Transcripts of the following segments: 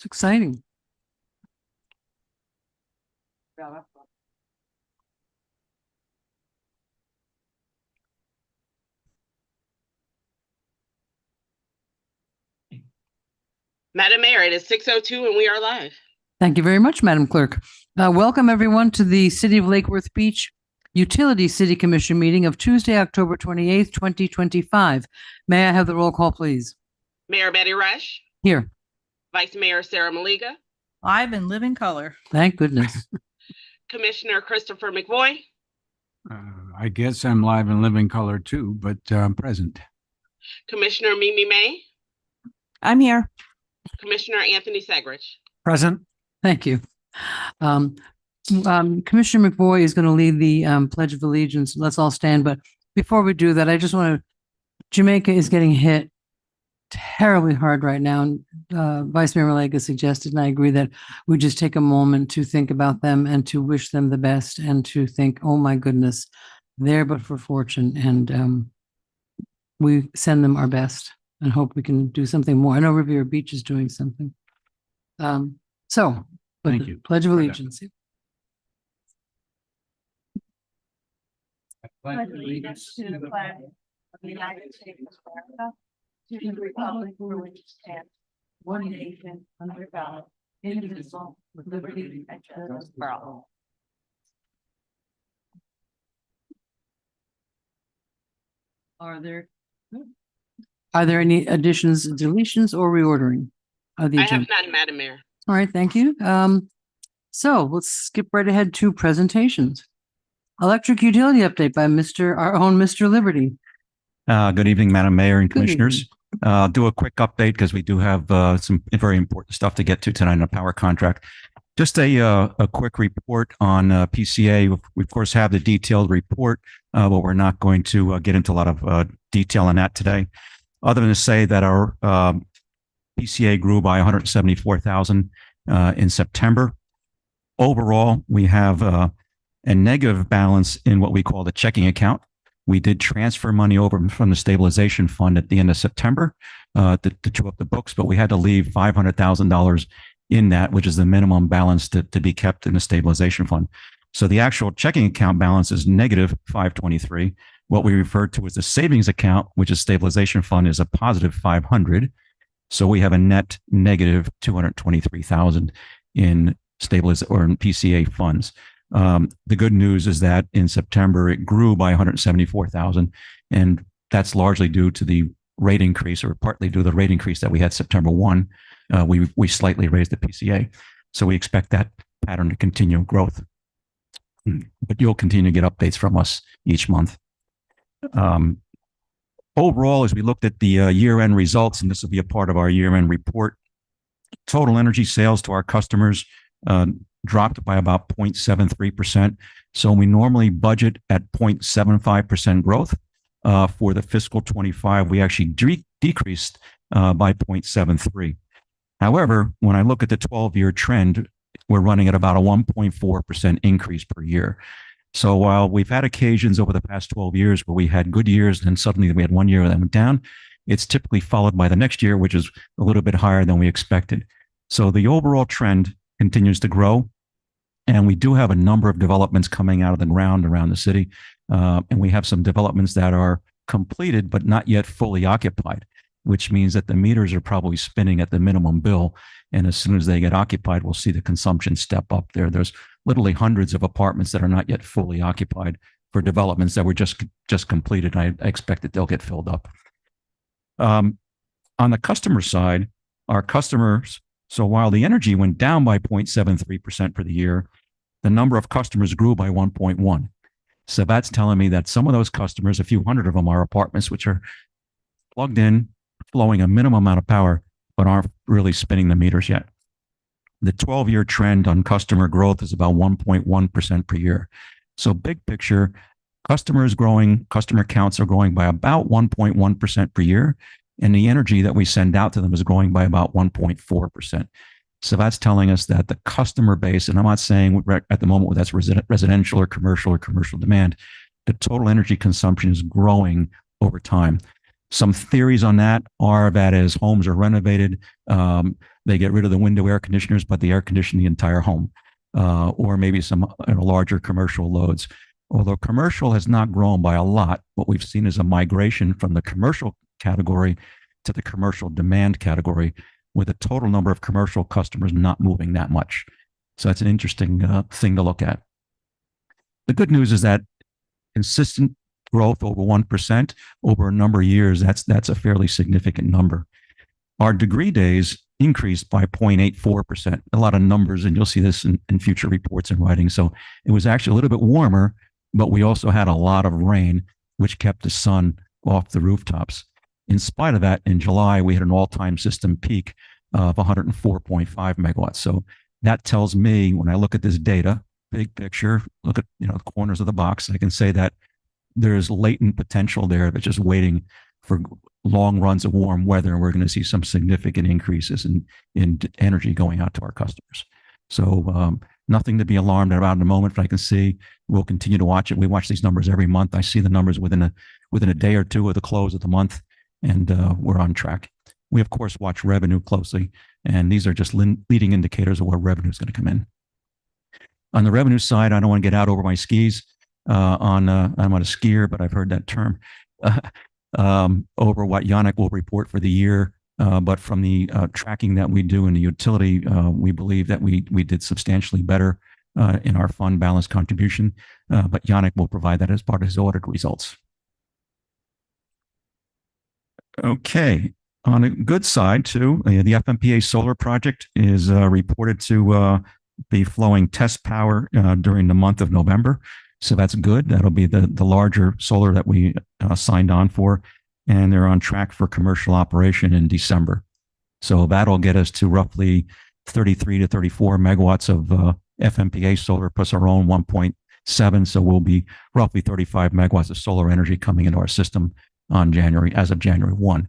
It's exciting. Madam Mayor, it is 6:02 and we are live. Thank you very much, Madam Clerk. Welcome everyone to the City of Lake Worth Beach Utility City Commission meeting of Tuesday, October 28th, 2025. May I have the roll call, please? Mayor Betty Rush, Here. Vice Mayor Sarah Maliga, Live in living color. Thank goodness. Commissioner Christopher McVoy, I guess I'm live in living color too, but I'm present. Commissioner Mimi May, I'm here. Commissioner Anthony Segrich. Present. Thank you. Commissioner McVoy is going to lead the Pledge of Allegiance. Let's all stand. But before we do that, I just want to, Jamaica is getting hit terribly hard right now. And Vice Mayor Malega suggested, and I agree, that we just take a moment to think about them and to wish them the best and to think, oh my goodness, they're but for fortune. And we send them our best and hope we can do something more. I know Riviera Beach is doing something. Thank you. Pledge of Allegiance. Pledge allegiance to the flag of the United States of America, to the republic for which it stands, one nation, under God, indivisible, with liberty and justice for all. Are there any additions, deletions, or reordering of the I agenda? have none, Madam Mayor. All right, thank you. So let's skip right ahead to presentations. Electric utility update by our own Mr. Liberty. Good evening, Madam Mayor and Good Commissioners. Do a quick update because we do have some very important stuff to get to tonight on a power contract. Just a quick report on PCA. We, of course, have the detailed report, but we're not going to get into a lot of detail on that today, other than to say that our PCA grew by 174,000 in September. Overall, we have a negative balance in what we call the checking account. We did transfer money over from the stabilization fund at the end of September to chew up the books, but we had to leave $500,000 in that, which is the minimum balance to be kept in the stabilization fund. So the actual checking account balance is negative 523. What we refer to as the savings account, which is stabilization fund, is a positive 500. So we have a net negative 223,000 in in PCA funds. The good news is that in September, it grew by 174,000, and that's largely due to the rate increase, or partly due to the rate increase that we had September 1. We slightly raised the PCA. So we expect that pattern to continue growth. But you'll continue to get updates from us each month. Overall, as we looked at the year-end results, and this will be a part of our year-end report, total energy sales to our customers dropped by about 0.73%. So we normally budget at 0.75% growth. For the fiscal 25, we actually decreased by 0.73. However, when I look at the 12-year trend, we're running at about a 1.4% increase per year. So while we've had occasions over the past 12 years where we had good years and then suddenly we had one year that went down, it's typically followed by the next year, which is a little bit higher than we expected. So the overall trend continues to grow. And we do have a number of developments coming out of the ground around the city. And we have some developments that are completed, but not yet fully occupied, which means that the meters are probably spinning at the minimum bill. And as soon as they get occupied, we'll see the consumption step up there. There's literally hundreds of apartments that are not yet fully occupied for developments that were just completed. I expect that they'll get filled up. On the customer side, our customers, so while the energy went down by 0.73% for the year, the number of customers grew by 1.1. So that's telling me that some of those customers, a few hundred of them, are apartments which are plugged in, flowing a minimum amount of power, but aren't really spinning the meters yet. The 12-year trend on customer growth is about 1.1% per year. So big picture, customers growing, customer counts are growing by about 1.1% per year. And the energy that we send out to them is growing by about 1.4%. So that's telling us that the customer base, and I'm not saying at the moment that's residential or commercial demand, the total energy consumption is growing over time. Some theories on that are that as homes are renovated, they get rid of the window air conditioners, but they air condition the entire home, or maybe some larger commercial loads. Although commercial has not grown by a lot, what we've seen is a migration from the commercial category to the commercial demand category, with a total number of commercial customers not moving that much. So that's an interesting thing to look at. The good news is that consistent growth over 1% over a number of years, that's a fairly significant number. Our degree days increased by 0.84%. A lot of numbers, and you'll see this in future reports and writing. So it was actually a little bit warmer, but we also had a lot of rain, which kept the sun off the rooftops. In spite of that, in July, we had an all-time system peak of 104.5 megawatts. So that tells me, when I look at this data, big picture, look at the corners of the box, I can say that there's latent potential there that's just waiting for long runs of warm weather, and we're going to see some significant increases in energy going out to our customers. So nothing to be alarmed about in the moment, but I can see we'll continue to watch it. We watch these numbers every month. I see the numbers within a day or two of the close of the month, and we're on track. We, of course, watch revenue closely, and these are just leading indicators of where revenue is going to come in. On the revenue side, I don't want to get out over my skis. I'm not a skier, but I've heard that term, over what Yannick will report for the year. But from the tracking that we do in the utility, we believe that we did substantially better in our fund balance contribution. But Yannick will provide that as part of his audit results. Okay. On a good side, too, the FMPA solar project is reported to be flowing test power during the month of November. So that's good. That'll be the larger solar that we signed on for. And they're on track for commercial operation in December. So that'll get us to roughly 33 to 34 megawatts of FMPA solar plus our own 1.7. So we'll be roughly 35 megawatts of solar energy coming into our system as of January 1.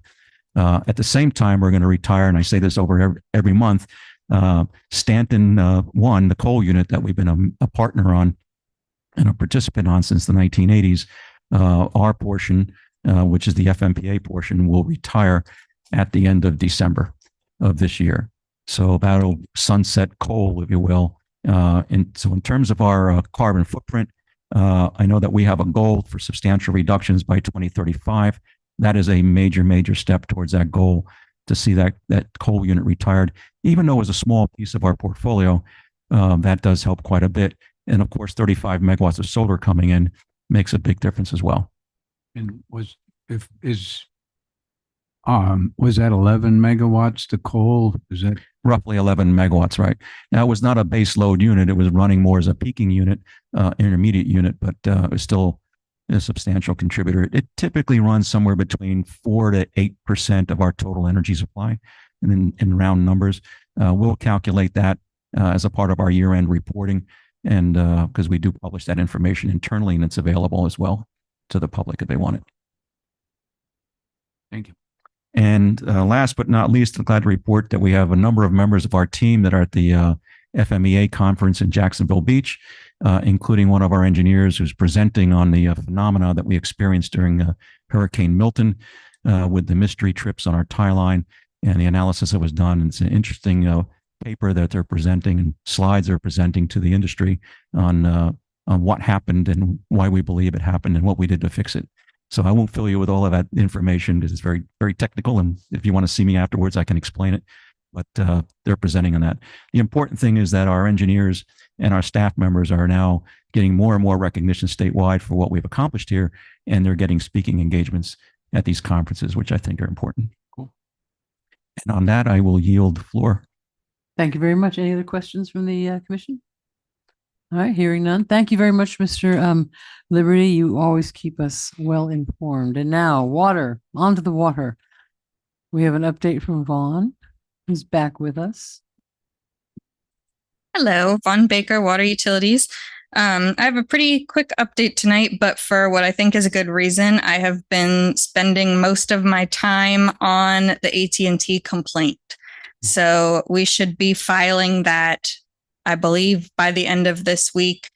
At the same time, we're going to retire, and I say this over every month, Stanton 1, the coal unit that we've been a partner on and a participant on since the 1980s, our portion, which is the FMPA portion, will retire at the end of December of this year. So that'll sunset coal, if you will. And so in terms of our carbon footprint, I know that we have a goal for substantial reductions by 2035. That is a major, major step towards that goal, to see that coal unit retired. Even though it was a small piece of our portfolio, that does help quite a bit. And of course, 35 megawatts of solar coming in makes a big difference as well. And was that 11 megawatts, the coal? Is that roughly 11 megawatts, right? Now, it was not a base load unit. It was running more as a peaking unit, intermediate unit, but it was still a substantial contributor. It typically runs somewhere between 4 to 8% of our total energy supply. And then in round numbers, we'll calculate that as a part of our year-end reporting. And because we do publish that information internally, and it's available as well to the public if they want it. Thank you. And last but not least, I'm glad to report that we have a number of members of our team that are at the FMEA conference in Jacksonville Beach, including one of our engineers who's presenting on the phenomena that we experienced during Hurricane Milton with the mystery trips on our tie line and the analysis that was done. And it's an interesting paper that they're presenting and slides they're presenting to the industry on what happened and why we believe it happened and what we did to fix it. So I won't fill you with all of that information because it's very, very technical. And if you want to see me afterwards, I can explain it. But they're presenting on that. The important thing is that our engineers and our staff members are now getting more and more recognition statewide for what we've accomplished here. And they're getting speaking engagements at these conferences, which I think are important. Cool. And on that, I will yield the floor. Thank you very much. Any other questions from the commission? All right, hearing none. Thank you very much, Mr. Liberty. You always keep us well informed. And now, water, onto the water. We have an update from Vaughn, who's back with us. Hello, Vaughn Baker, Water Utilities. I have a pretty quick update tonight, but for what I think is a good reason. I have been spending most of my time on the AT&T complaint. So we should be filing that, I believe, by the end of this week.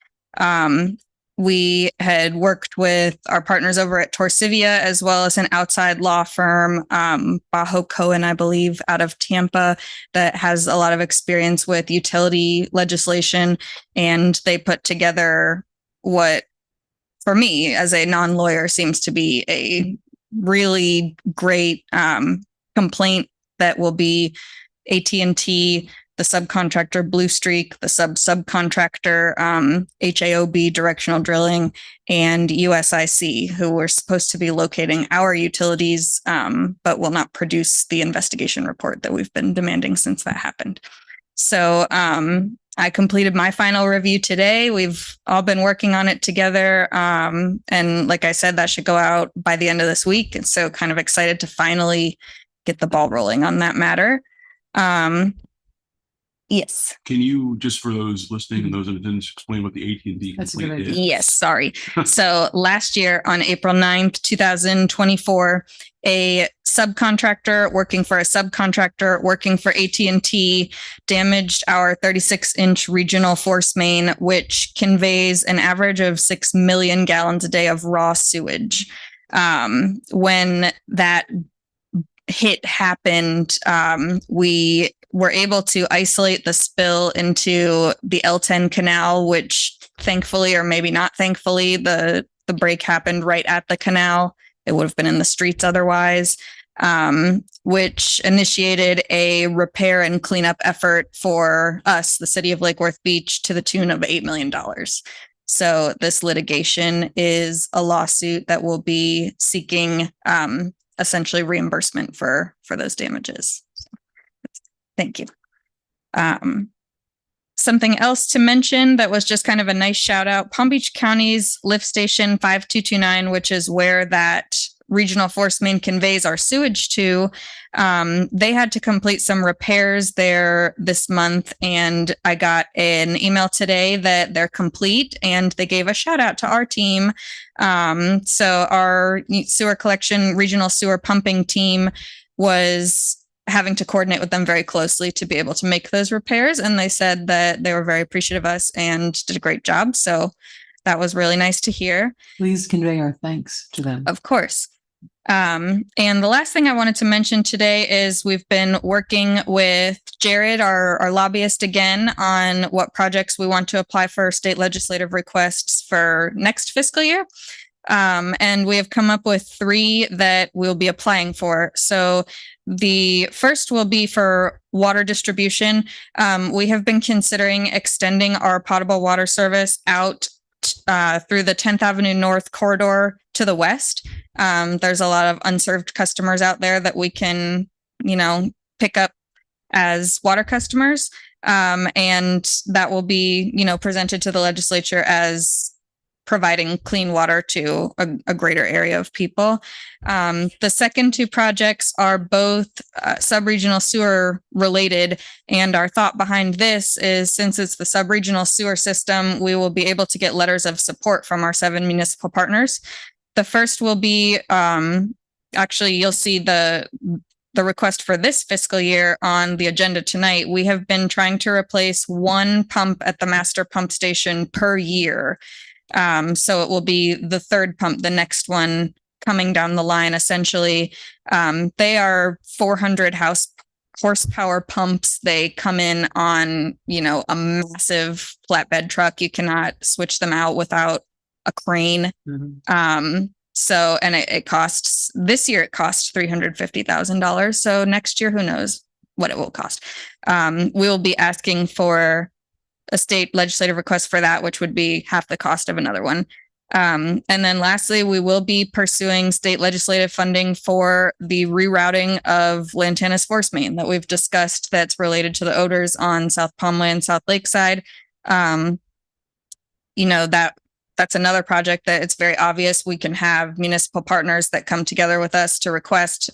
we had worked with our partners over at Torsivia, as well as an outside law firm, Bajo Cohen, I believe, out of Tampa, that has a lot of experience with utility legislation. And they put together what, for me, as a non-lawyer, seems to be a really great complaint that will be AT&T, the subcontractor Blue Streak, the subcontractor HAOB Directional Drilling, and USIC, who were supposed to be locating our utilities, but will not produce the investigation report that we've been demanding since that happened. So I completed my final review today. We've all been working on it together. And like I said, that should go out by the end of this week. And so kind of excited to finally get the ball rolling on that matter. Yes. Can you, just for those listening and those that didn't, explain what the AT&T That's a good complaint idea. is? Yes, sorry. So last year on April 9th, 2024, a subcontractor working for a subcontractor working for AT&T damaged our 36-inch regional force main, which conveys an average of 6 million gallons a day of raw sewage. When that hit happened, we were able to isolate the spill into the L10 canal, which thankfully, or maybe not thankfully, the break happened right at the canal. It would have been in the streets otherwise, which initiated a repair and cleanup effort for us, the city of Lake Worth Beach, to the tune of $8 million. So this litigation is a lawsuit that will be seeking essentially reimbursement for those damages. So, thank you. Something else to mention that was just kind of a nice shout out, Palm Beach County's lift station 5229, which is where that regional force main conveys our sewage to. They had to complete some repairs there this month, and I got an email today that they're complete, and they gave a shout out to our team. So our sewer collection, regional sewer pumping team was having to coordinate with them very closely to be able to make those repairs. And they said that they were very appreciative of us and did a great job. So that was really nice to hear. Please convey our thanks to them. Of course. And the last thing I wanted to mention today is we've been working with Jared, our lobbyist, again on what projects we want to apply for state legislative requests for next fiscal year. And we have come up with 3 that we'll be applying for. So the first will be for water distribution. We have been considering extending our potable water service out through the 10th Avenue North corridor to the west. There's a lot of unserved customers out there that we can, pick up as water customers. And that will be, presented to the legislature as providing clean water to a greater area of people. The second 2 projects are both sub-regional sewer related. And our thought behind this is, since it's the sub-regional sewer system, we will be able to get letters of support from our 7 municipal partners. The first will be, actually, you'll see the request for this fiscal year on the agenda tonight. We have been trying to replace 1 pump at the master pump station per year. So it will be the 3rd pump, the next one coming down the line, essentially. They are 400 horsepower pumps. They come in on, a massive flatbed truck. You cannot switch them out without a crane. Mhm. So, and it costs, this year it cost $350,000. So next year, who knows what it will cost. We will be asking for a state legislative request for that, which would be half the cost of another one. And then lastly, we will be pursuing state legislative funding for the rerouting of Lantana's force main that we've discussed, that's related to the odors on South Palmway and South Lakeside. That's another project that it's very obvious we can have municipal partners that come together with us to request.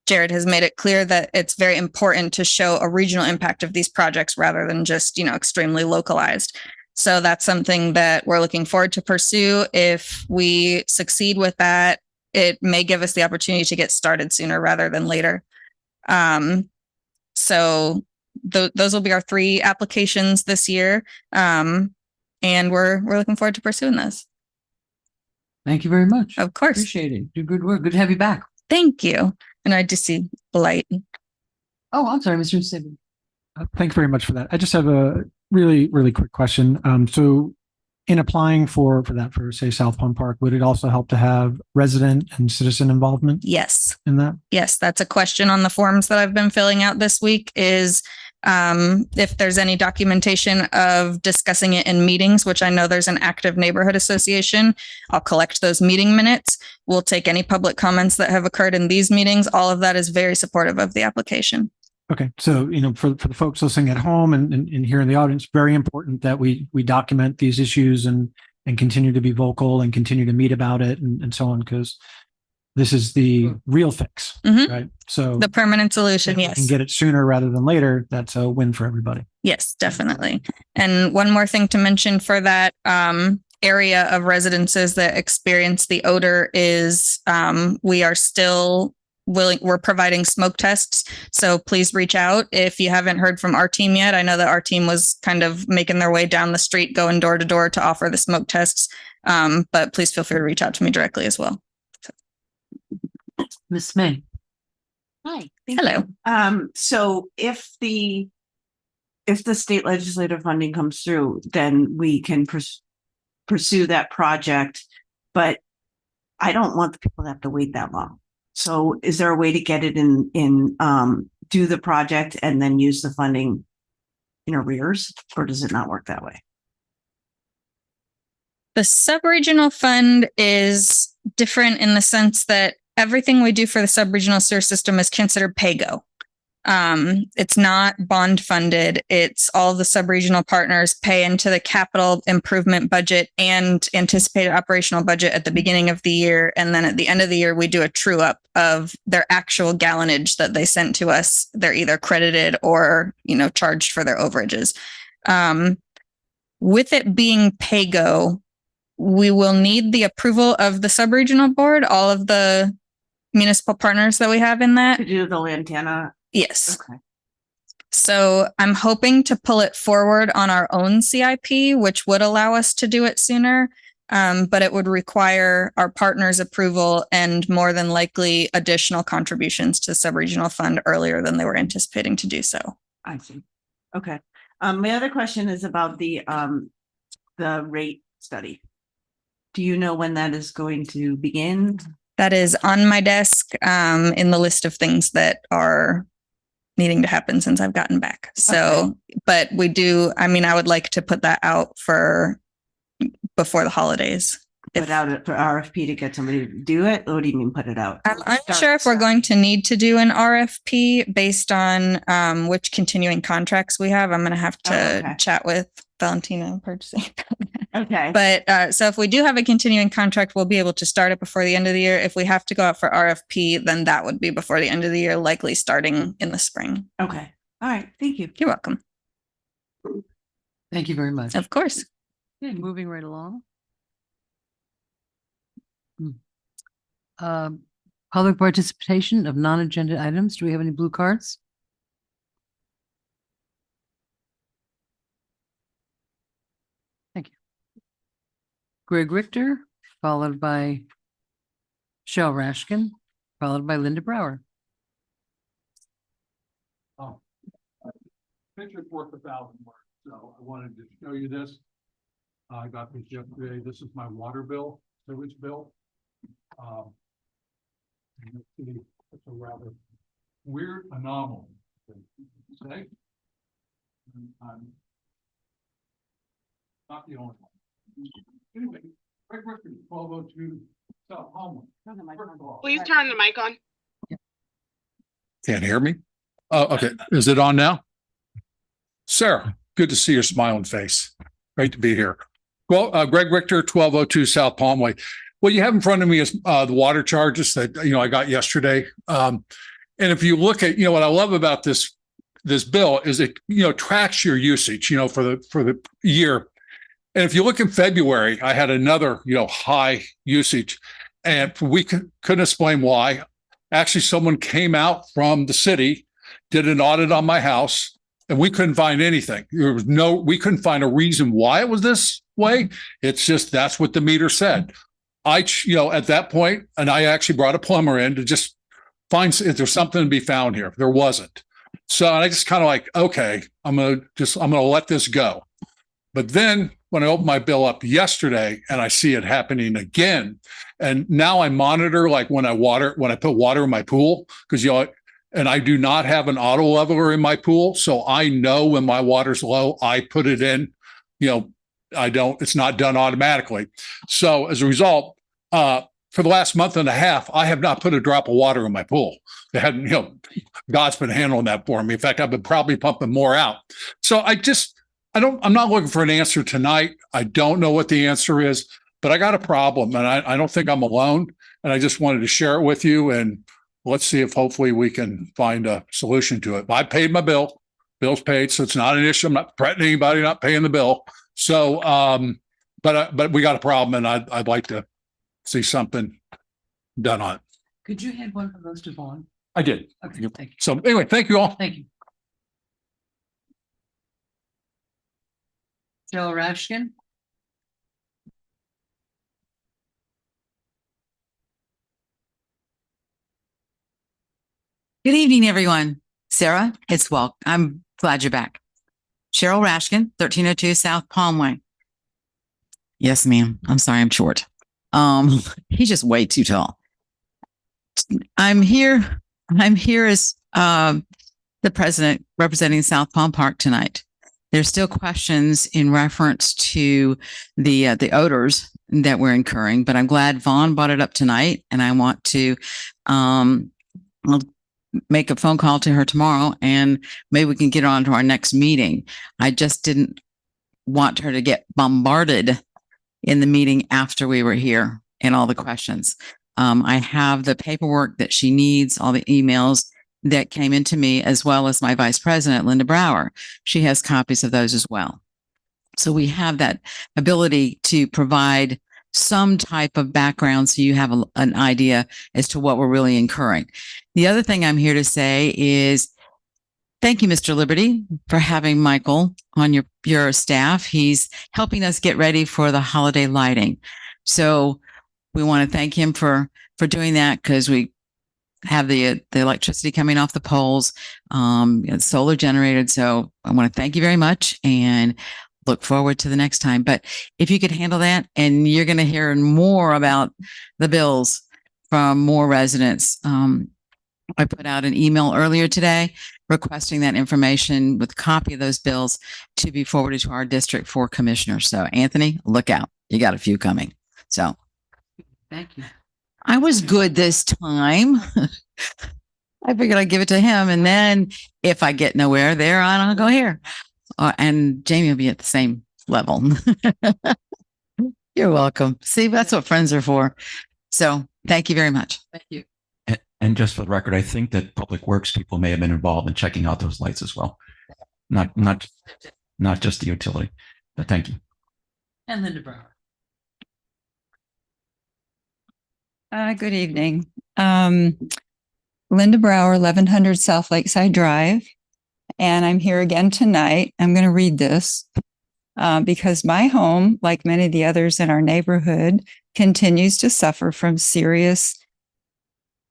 Jared has made it clear that it's very important to show a regional impact of these projects rather than just, extremely localized. So that's something that we're looking forward to pursue. If we succeed with that, it may give us the opportunity to get started sooner rather than later. So those will be our 3 applications this year. and we're looking forward to pursuing this. Thank you very much. Of course. Appreciate it. Do good work. Good to have you back. Thank you. And I just see Blight. Oh, I'm sorry, Mr. Sabin. Thanks very much for that. I just have a really, really quick question. So in applying for that, for say South Palm Park, would it also help to have resident and citizen involvement Yes. in that? Yes, that's a question on the forms that I've been filling out this week is if there's any documentation of discussing it in meetings, which I know there's an active neighborhood association. I'll collect those meeting minutes. We'll take any public comments that have occurred in these meetings. All of that is very supportive of the application. Okay. So, for the folks listening at home and here in the audience, very important that we document these issues and continue to be vocal and continue to meet about it and so on, because this is the real fix, Mhm. right? So The permanent solution, if we yes. can get it sooner rather than later, that's a win for everybody. Yes, definitely. And one more thing to mention for that area of residences that experience the odor is we are still we're providing smoke tests. So please reach out if you haven't heard from our team yet. I know that our team was kind of making their way down the street, going door to door to offer the smoke tests. But please feel free to reach out to me directly as well. Miss May. Hi. Hello. So if the state legislative funding comes through, then we can pursue that project. But I don't want the people to have to wait that long. So is there a way to get it in do the project and then use the funding in arrears, or does it not work that way? The subregional fund is different in the sense that everything we do for the subregional sewer system is considered pay-go. It's not bond funded. It's all the subregional partners pay into the capital improvement budget and anticipated operational budget at the beginning of the year. And then at the end of the year, we do a true up of their actual gallonage that they sent to us. They're either credited or, charged for their overages. With it being pay-go, we will need the approval of the subregional board, all of the municipal partners that we have in that. To do the Lantana. Yes. Okay. So I'm hoping to pull it forward on our own CIP, which would allow us to do it sooner. But it would require our partners' approval and more than likely additional contributions to the subregional fund earlier than they were anticipating to do so. I see. Okay. My other question is about the rate study. Do you know when that is going to begin? That is on my desk in the list of things that are needing to happen since I've gotten back. So, but we do, I would like to put that out for before the holidays. Put out for RFP to get somebody to do it? Or do you mean put it out? I'm unsure if we're going to need to do an RFP based on which continuing contracts we have. I'm going to have to chat with Valentina purchasing. Okay. But so if we do have a continuing contract, we'll be able to start it before the end of the year. If we have to go out for RFP, then that would be before the end of the year, likely starting in the spring. Okay. All right. Thank you. You're welcome. Thank you very much. Of course. Okay, moving right along. Public participation of non-agenda items. Do we have any blue cards? Thank you. Greg Richter, followed by Shel Rashkin, followed by Linda Brower. Oh. Picture's worth 1,000 words, so I wanted to show you this. I got this yesterday. This is my water bill, sewage bill. And let's see, it's a rather weird anomaly. Say, I'm not the only one. Anyway, Greg Richter, 1202 South Palmway. First of all, Please turn the mic on. Can't hear me? Oh, okay. Is it on now? Sarah, good to see your smiling face. Great to be here. Well, Greg Richter, 1202 South Palmway. What you have in front of me is the water charges that, I got yesterday. And if you look at, what I love about this bill is it, tracks your usage, for the year. And if you look in February, I had another, high usage, and we couldn't explain why. Actually, someone came out from the city, did an audit on my house, and we couldn't find anything. We couldn't find a reason why it was this way. It's just, that's what the meter said. At that point, and I actually brought a plumber in to just find if there's something to be found here. There wasn't. So I just kind of like, okay, I'm going to let this go. But then when I opened my bill up yesterday and I see it happening again, and now I monitor, like when I put water in my pool, because, and I do not have an auto leveler in my pool. So I know when my water's low, I put it in, it's not done automatically. So as a result, for the last month and a half, I have not put a drop of water in my pool. They hadn't, God's been handling that for me. In fact, I've been probably pumping more out. So I'm not looking for an answer tonight. I don't know what the answer is, but I got a problem and I don't think I'm alone. And I just wanted to share it with you, and let's see if hopefully we can find a solution to it. I paid my bill. Bill's paid, so it's not an issue. I'm not threatening anybody not paying the bill. So, but we got a problem, and I'd like to see something done on it. Could you hand one of those to Vaughn? I did. Okay, thank you. So anyway, thank you all. Thank you. Joe Rashkin. Good evening, everyone. Sarah, I'm glad you're back. Cheryl Rashkin, 1302 South Palmway. Yes, ma'am. I'm sorry, I'm short. He's just way too tall. I'm here as the president representing South Palm Park tonight. There's still questions in reference to the odors that we're incurring, but I'm glad Vaughn brought it up tonight, and I want to I'll make a phone call to her tomorrow, and maybe we can get her on to our next meeting. I just didn't want her to get bombarded in the meeting after we were here and all the questions. I have the paperwork that she needs, all the emails that came into me, as well as my vice president, Linda Brower. She has copies of those as well. So we have that ability to provide some type of background so you have an idea as to what we're really incurring. The other thing I'm here to say is thank you, Mr. Liberty, for having Michael on your staff. He's helping us get ready for the holiday lighting. So we want to thank him for doing that, because we have the electricity coming off the poles, it's solar generated. So I want to thank you very much and look forward to the next time. But if you could handle that, and you're going to hear more about the bills from more residents. I put out an email earlier today requesting that information with a copy of those bills to be forwarded to our district for commissioners. So Anthony, look out. You got a few coming. So Thank you. I was good this time. I figured I'd give it to him. And then if I get nowhere there, I'll go here. And Jamie will be at the same level. You're welcome. See, that's what friends are for. So thank you very much. Thank you. And just for the record, I think that Public Works people may have been involved in checking out those lights as well. Not just the utility, but thank you. And Linda Brower. Good evening. Linda Brower, 1100 South Lakeside Drive. And I'm here again tonight. I'm going to read this because my home, like many of the others in our neighborhood, continues to suffer from serious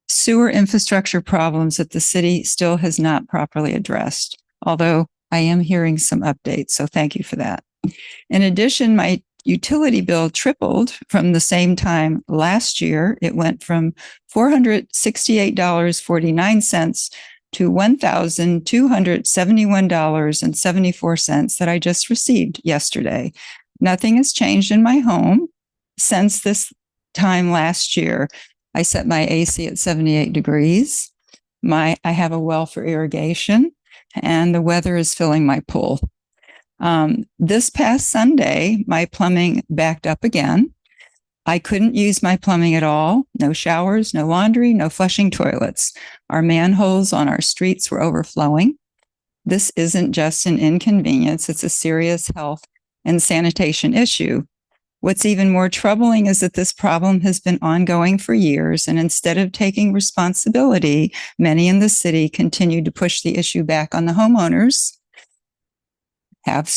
sewer infrastructure problems that the city still has not properly addressed, although I am hearing some updates. So thank you for that. In addition, my utility bill tripled from the same time last year. It went from $468.49 to $1,271.74 that I just received yesterday. Nothing has changed in my home since this time last year. I set my AC at 78 degrees. I have a well for irrigation, and the weather is filling my pool. This past Sunday, my plumbing backed up again. I couldn't use my plumbing at all. No showers, no laundry, no flushing toilets. Our manholes on our streets were overflowing. This isn't just an inconvenience. It's a serious health and sanitation issue. What's even more troubling is that this problem has been ongoing for years, and instead of taking responsibility, many in the city continue to push the issue back on the homeowners. have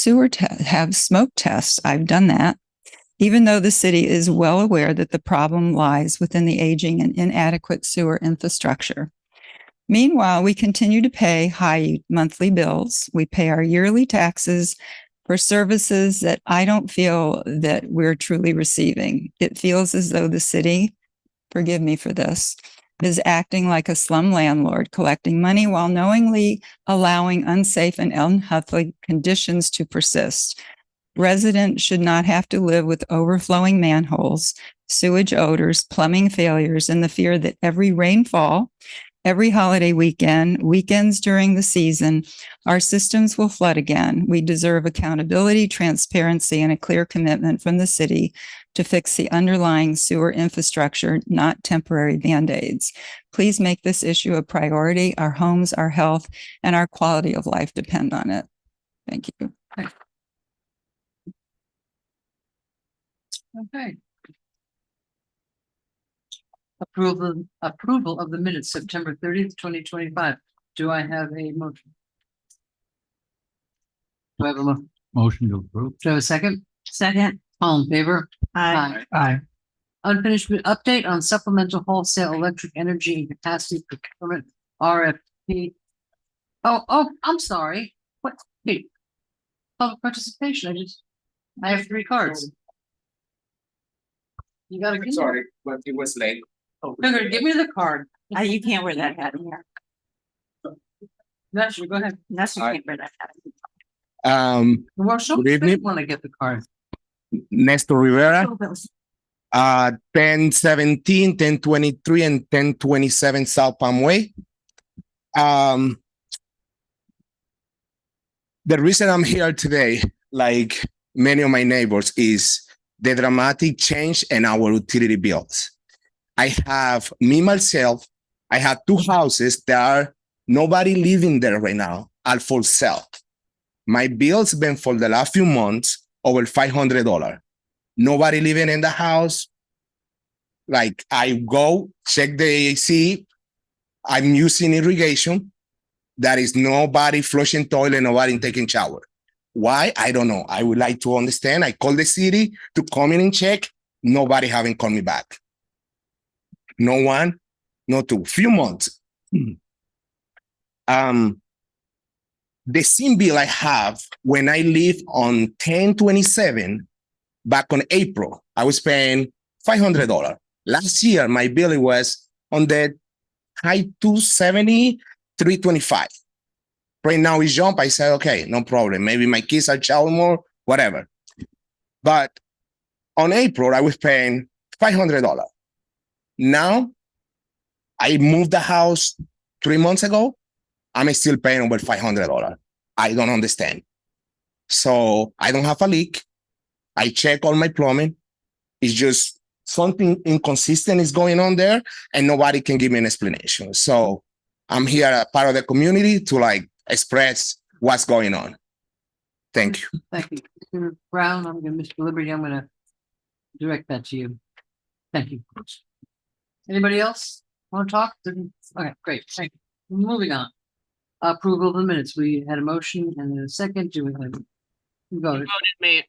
have smoke tests. I've done that. Even though the city is well aware that the problem lies within the aging and inadequate sewer infrastructure. Meanwhile, we continue to pay high monthly bills. We pay our yearly taxes for services that I don't feel that we're truly receiving. It feels as though the city, forgive me for this, is acting like a slum landlord, collecting money while knowingly allowing unsafe and unhealthy conditions to persist. Residents should not have to live with overflowing manholes, sewage odors, plumbing failures, and the fear that every rainfall, every holiday weekend, weekends during the season, our systems will flood again. We deserve accountability, transparency, and a clear commitment from the city to fix the underlying sewer infrastructure, not temporary Band-Aids. Please make this issue a priority. Our homes, our health, and our quality of life depend on it. Thank you. Okay. Approval of the minutes, September 30th, 2025. Do I have a motion? Do I have a Motion to approve. do I have a second? Second. All in favor? Aye. Aye. Unfinished update on supplemental wholesale electric energy and capacity procurement RFP. Oh, I'm sorry. What? Hey. Public participation. I have 3 cards. You gotta give me. but it was late. No, give me the card. You can't wear that hat here. That's go ahead. That's you Aye. can't wear that hat. Well, she'll Good evening. want to get the card. Nestor Rivera, Oh, that was- 1017, 1023, and 1027 South Palm Way. The reason I'm here today, like many of my neighbors, is the dramatic change in our utility bills. I have myself, I have 2 houses that are nobody living there right now, are for sale. My bills been for the last few months over $500. Nobody living in the house. Like I go check the AC. I'm using irrigation. There is nobody flushing toilet, nobody taking shower. Why? I don't know. I would like to understand. I called the city to come in and check. Nobody haven't called me back. No one, no 2, few months. The same bill I have when I live on 1027 back on April, I was paying $500. Last year, my bill was on the high 270, 325. Right now it's jump. I said, okay, no problem. Maybe my kids are shower more, whatever. But on April, I was paying $500. Now, I moved the house 3 months ago. I'm still paying over $500. I don't understand. So I don't have a leak. I check all my plumbing. It's just something inconsistent is going on there and nobody can give me an explanation. So I'm here as part of the community to like express what's going on. Thank you. Thank you. Mr. Brown, I'm gonna, Mr. Liberty, I'm gonna direct that to you. Thank you. Anybody else want to talk? Okay, great. Thank you. Moving on. Approval of the minutes. We had a motion and a second. Do we have? We voted.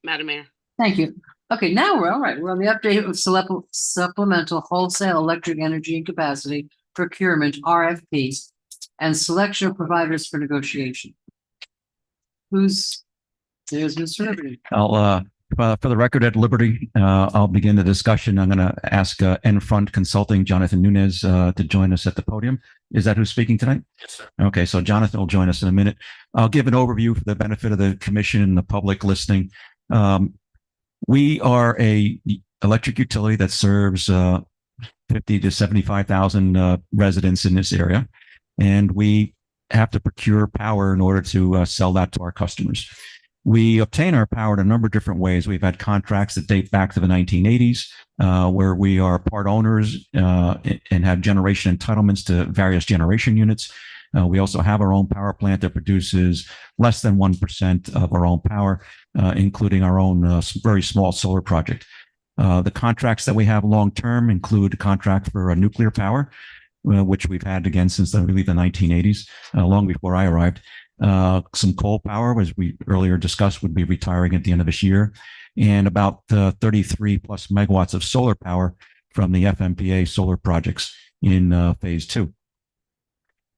Madam Mayor. Thank you. Okay, now we're all right. We're on the update of supplemental wholesale electric energy and capacity procurement RFPs and selection of providers for negotiation. There's Mr. Liberty. I'll, for the record at Liberty, I'll begin the discussion. I'm going to ask Enfront Consulting, Jonathan Nunez, to join us at the podium. Is that who's speaking tonight? Yes, sir. Okay, so Jonathan will join us in a minute. I'll give an overview for the benefit of the commission and the public listening. We are a electric utility that serves 50 to 75,000 residents in this area, and we have to procure power in order to sell that to our customers. We obtain our power in a number of different ways. We've had contracts that date back to the 1980s, where we are part owners and have generation entitlements to various generation units. We also have our own power plant that produces less than 1% of our own power, including our own very small solar project. The contracts that we have long-term include a contract for nuclear power, which we've had again since I believe the 1980s, long before I arrived. Some coal power, as we earlier discussed, would be retiring at the end of this year, and about 33 plus megawatts of solar power from the FMPA solar projects in phase 2.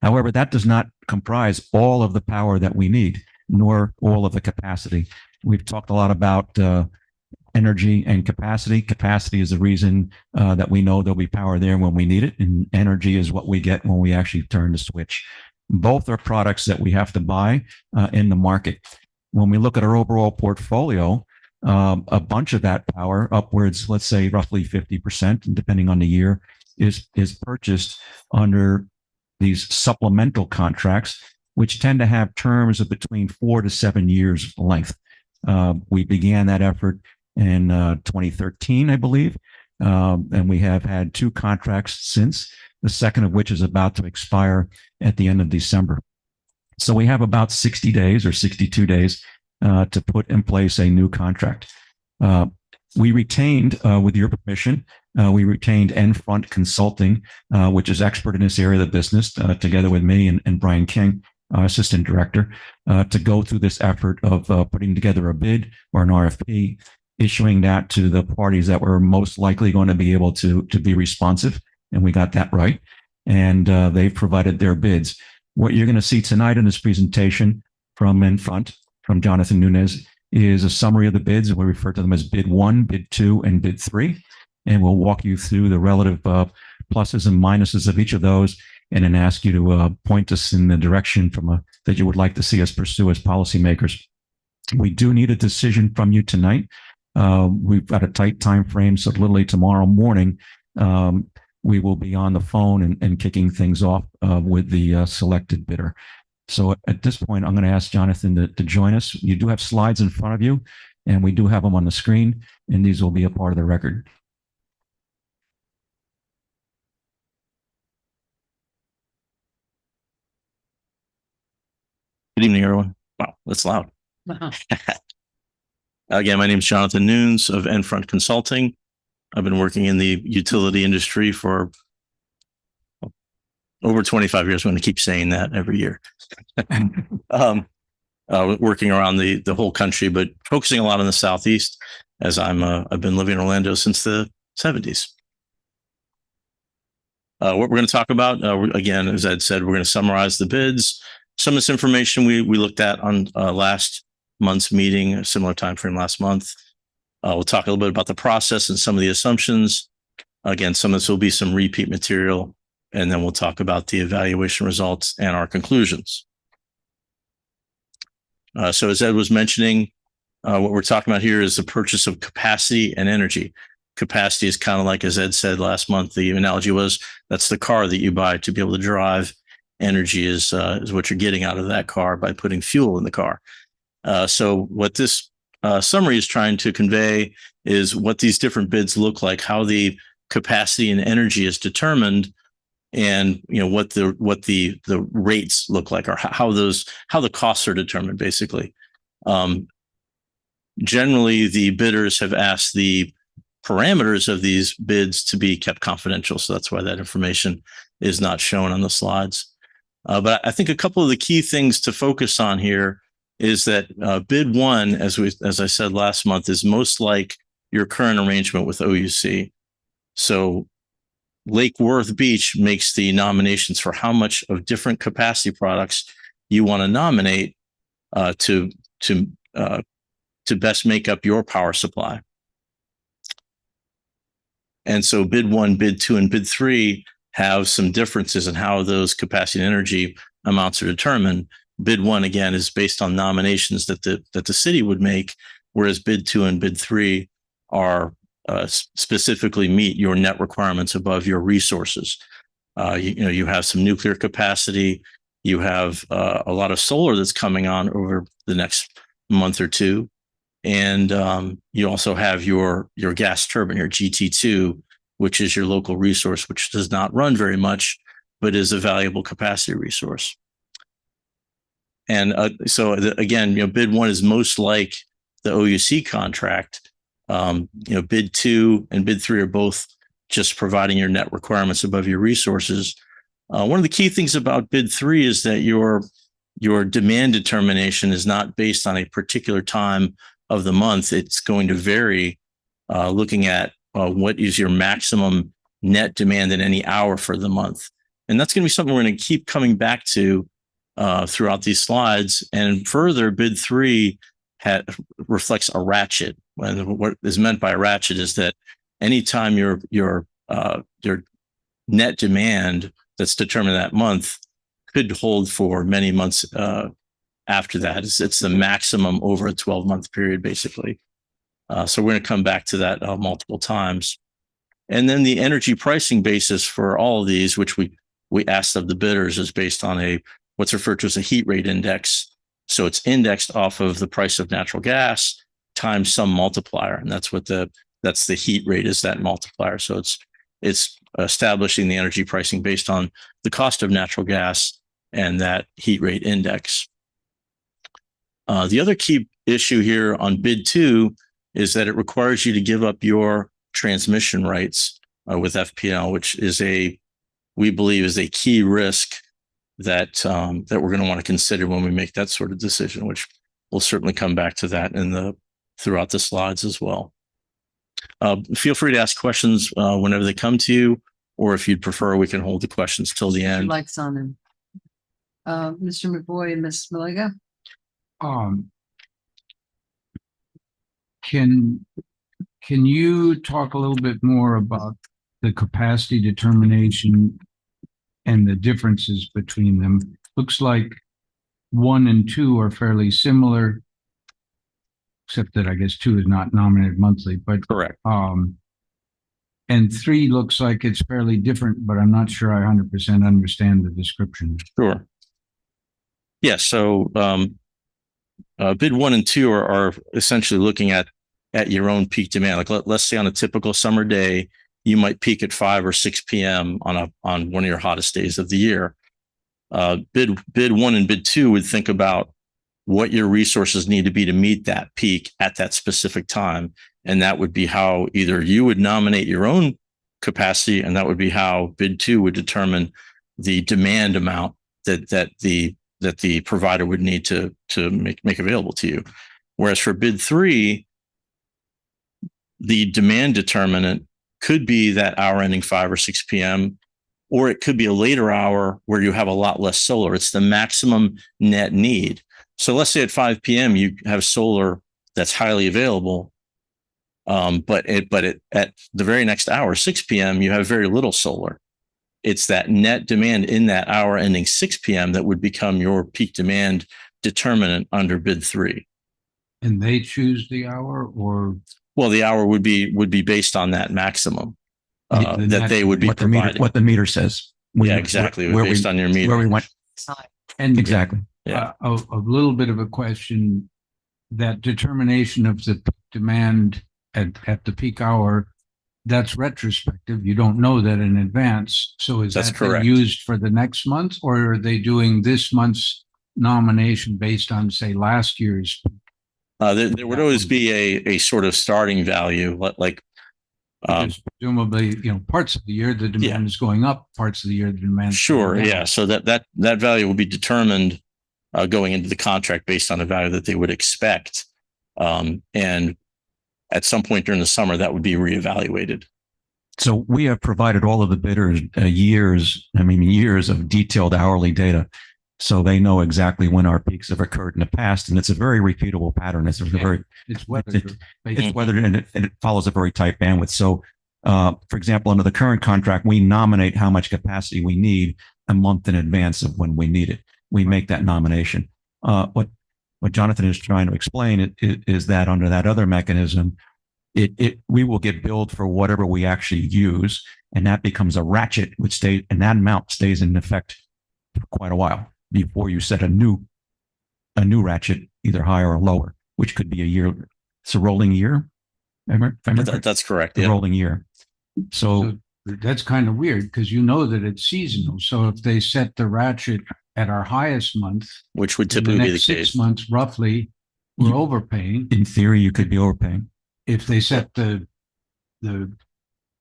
However, that does not comprise all of the power that we need, nor all of the capacity. We've talked a lot about energy and capacity. Capacity is the reason that we know there'll be power there when we need it, and energy is what we get when we actually turn the switch. Both are products that we have to buy in the market. When we look at our overall portfolio, a bunch of that power, upwards, let's say roughly 50%, depending on the year, is purchased under these supplemental contracts, which tend to have terms of between 4 to 7 years length. We began that effort in 2013, I believe, and we have had 2 contracts since, the second of which is about to expire at the end of December. So we have about 60 days or 62 days to put in place a new contract. We retained, with your permission, we retained Enfront Consulting, which is expert in this area of the business, together with me and Brian King, our assistant director, to go through this effort of putting together a bid or an RFP, issuing that to the parties that were most likely going to be able to be responsive. And we got that right. And they've provided their bids. What you're going to see tonight in this presentation from Enfront, from Jonathan Nunez, is a summary of the bids, and we refer to them as bid 1, bid 2, and bid 3. And we'll walk you through the relative pluses and minuses of each of those, and then ask you to point us in the direction that you would like to see us pursue as policymakers. We do need a decision from you tonight. We've got a tight time frame, so literally tomorrow morning, we will be on the phone and kicking things off with the selected bidder. So at this point, I'm going to ask Jonathan to join us. You do have slides in front of you, and we do have them on the screen, and these will be a part of the record. Good evening, everyone. Wow, that's loud. Again, my name is Jonathan Nunes of Enfront Consulting. I've been working in the utility industry for over 25 years. I'm going to keep saying that every year. Working around the whole country, but focusing a lot on the Southeast, as I've been living in Orlando since the 70s. What we're going to talk about, again, as Ed said, we're going to summarize the bids. Some of this information we looked at on last month's meeting, a similar time frame last month. We'll talk a little bit about the process and some of the assumptions. Again, some of this will be some repeat material, and then we'll talk about the evaluation results and our conclusions. So as Ed was mentioning, what we're talking about here is the purchase of capacity and energy. Capacity is kind of like, as Ed said last month, the analogy was that's the car that you buy to be able to drive. Energy is what you're getting out of that car by putting fuel in the car. So what this summary is trying to convey is what these different bids look like, how the capacity and energy is determined, and what the rates look like, or how the costs are determined, basically. Generally, the bidders have asked the parameters of these bids to be kept confidential, so that's why that information is not shown on the slides. But I think a couple of the key things to focus on here is that bid 1, as I said last month, is most like your current arrangement with OUC. So Lake Worth Beach makes the nominations for how much of different capacity products you want to nominate to best make up your power supply. And so bid 1, bid 2, and bid 3 have some differences in how those capacity and energy amounts are determined. Bid 1, again, is based on nominations that the city would make, whereas bid 2 and bid 3 are specifically meet your net requirements above your resources. You have some nuclear capacity. You have a lot of solar that's coming on over the next month or two. And you also have your gas turbine, your GT2, which is your local resource, which does not run very much, but is a valuable capacity resource. And so again, bid 1 is most like the OUC contract. Bid 2 and bid 3 are both just providing your net requirements above your resources. One of the key things about bid 3 is that your your demand determination is not based on a particular time of the month. It's going to vary looking at what is your maximum net demand in any hour for the month. And that's going to be something we're going to keep coming back to throughout these slides. And further, bid 3 reflects a ratchet. And what is meant by a ratchet is that anytime your net demand that's determined that month could hold for many months after that. It's the maximum over a 12-month period, basically. So we're going to come back to that multiple times. And then the energy pricing basis for all of these, which we asked of the bidders, is based on what's referred to as a heat rate index. So it's indexed off of the price of natural gas times some multiplier, and that's the heat rate, is that multiplier. So it's establishing the energy pricing based on the cost of natural gas and that heat rate index. The other key issue here on bid 2 is that it requires you to give up your transmission rights with FPL, which we believe is a key risk that we're going to want to consider when we make that sort of decision, which we'll certainly come back to that throughout the slides as well. Feel free to ask questions whenever they come to you, or if you'd prefer, we can hold the questions till the end. Lights on. Mr. McBoy and Ms. Malega? Can you talk a little bit more about the capacity determination and the differences between them? Looks like 1 and 2 are fairly similar, except that I guess 2 is not nominated monthly, but correct. And 3 looks like it's fairly different, but I'm not sure I 100% understand the description. Sure. Yeah. So bid 1 and 2 are essentially looking at your own peak demand. Like let's say on a typical summer day, you might peak at 5 or 6 p.m. on one of your hottest days of the year. Bid 1 and bid 2 would think about what your resources need to be to meet that peak at that specific time. And that would be how either you would nominate your own capacity, and that would be how bid 2 would determine the demand amount that the provider would need to make available to you. Whereas for bid 3, the demand determinant could be that hour ending 5 or 6 p.m., or it could be a later hour where you have a lot less solar. It's the maximum net need. So let's say at 5 p.m. you have solar that's highly available, but at the very next hour, 6 p.m., you have very little solar. It's that net demand in that hour ending 6 p.m. that would become your peak demand determinant under bid 3. And they choose the hour, or? Well, the hour would be based on that maximum that they would be providing. What the meter says. Yeah, exactly. Based on your meter. Where we went. And exactly. Yeah. A little bit of a question, that determination of the demand at the peak hour, that's retrospective. You don't know that in advance. So is that's that correct. Used for the next month, or are they doing this month's nomination based on, say, last year's? There would always be a sort of starting value, like presumably, parts of the year the demand is going up, parts of the year the demand. Sure, yeah. So that value will be determined going into the contract based on a value that they would expect, and at some point during the summer that would be reevaluated. So we have provided all of the bidders years of detailed hourly data. So they know exactly when our peaks have occurred in the past, and it's a very repeatable pattern. It's weathered, and it follows a very tight bandwidth. So, for example, under the current contract, we nominate how much capacity we need a month in advance of when we need it. We make that nomination. What Jonathan is trying to explain is that under that other mechanism, we will get billed for whatever we actually use, and that becomes a ratchet, and that amount stays in effect for quite a while before you set a new ratchet, either higher or lower, which could be a year. It's a rolling year. That's correct. A rolling year. So that's kind of weird, because you know that it's seasonal. So if they set the ratchet at our highest month, which would typically be the case, 6 months roughly, we're overpaying. In theory, you could be overpaying. If they set the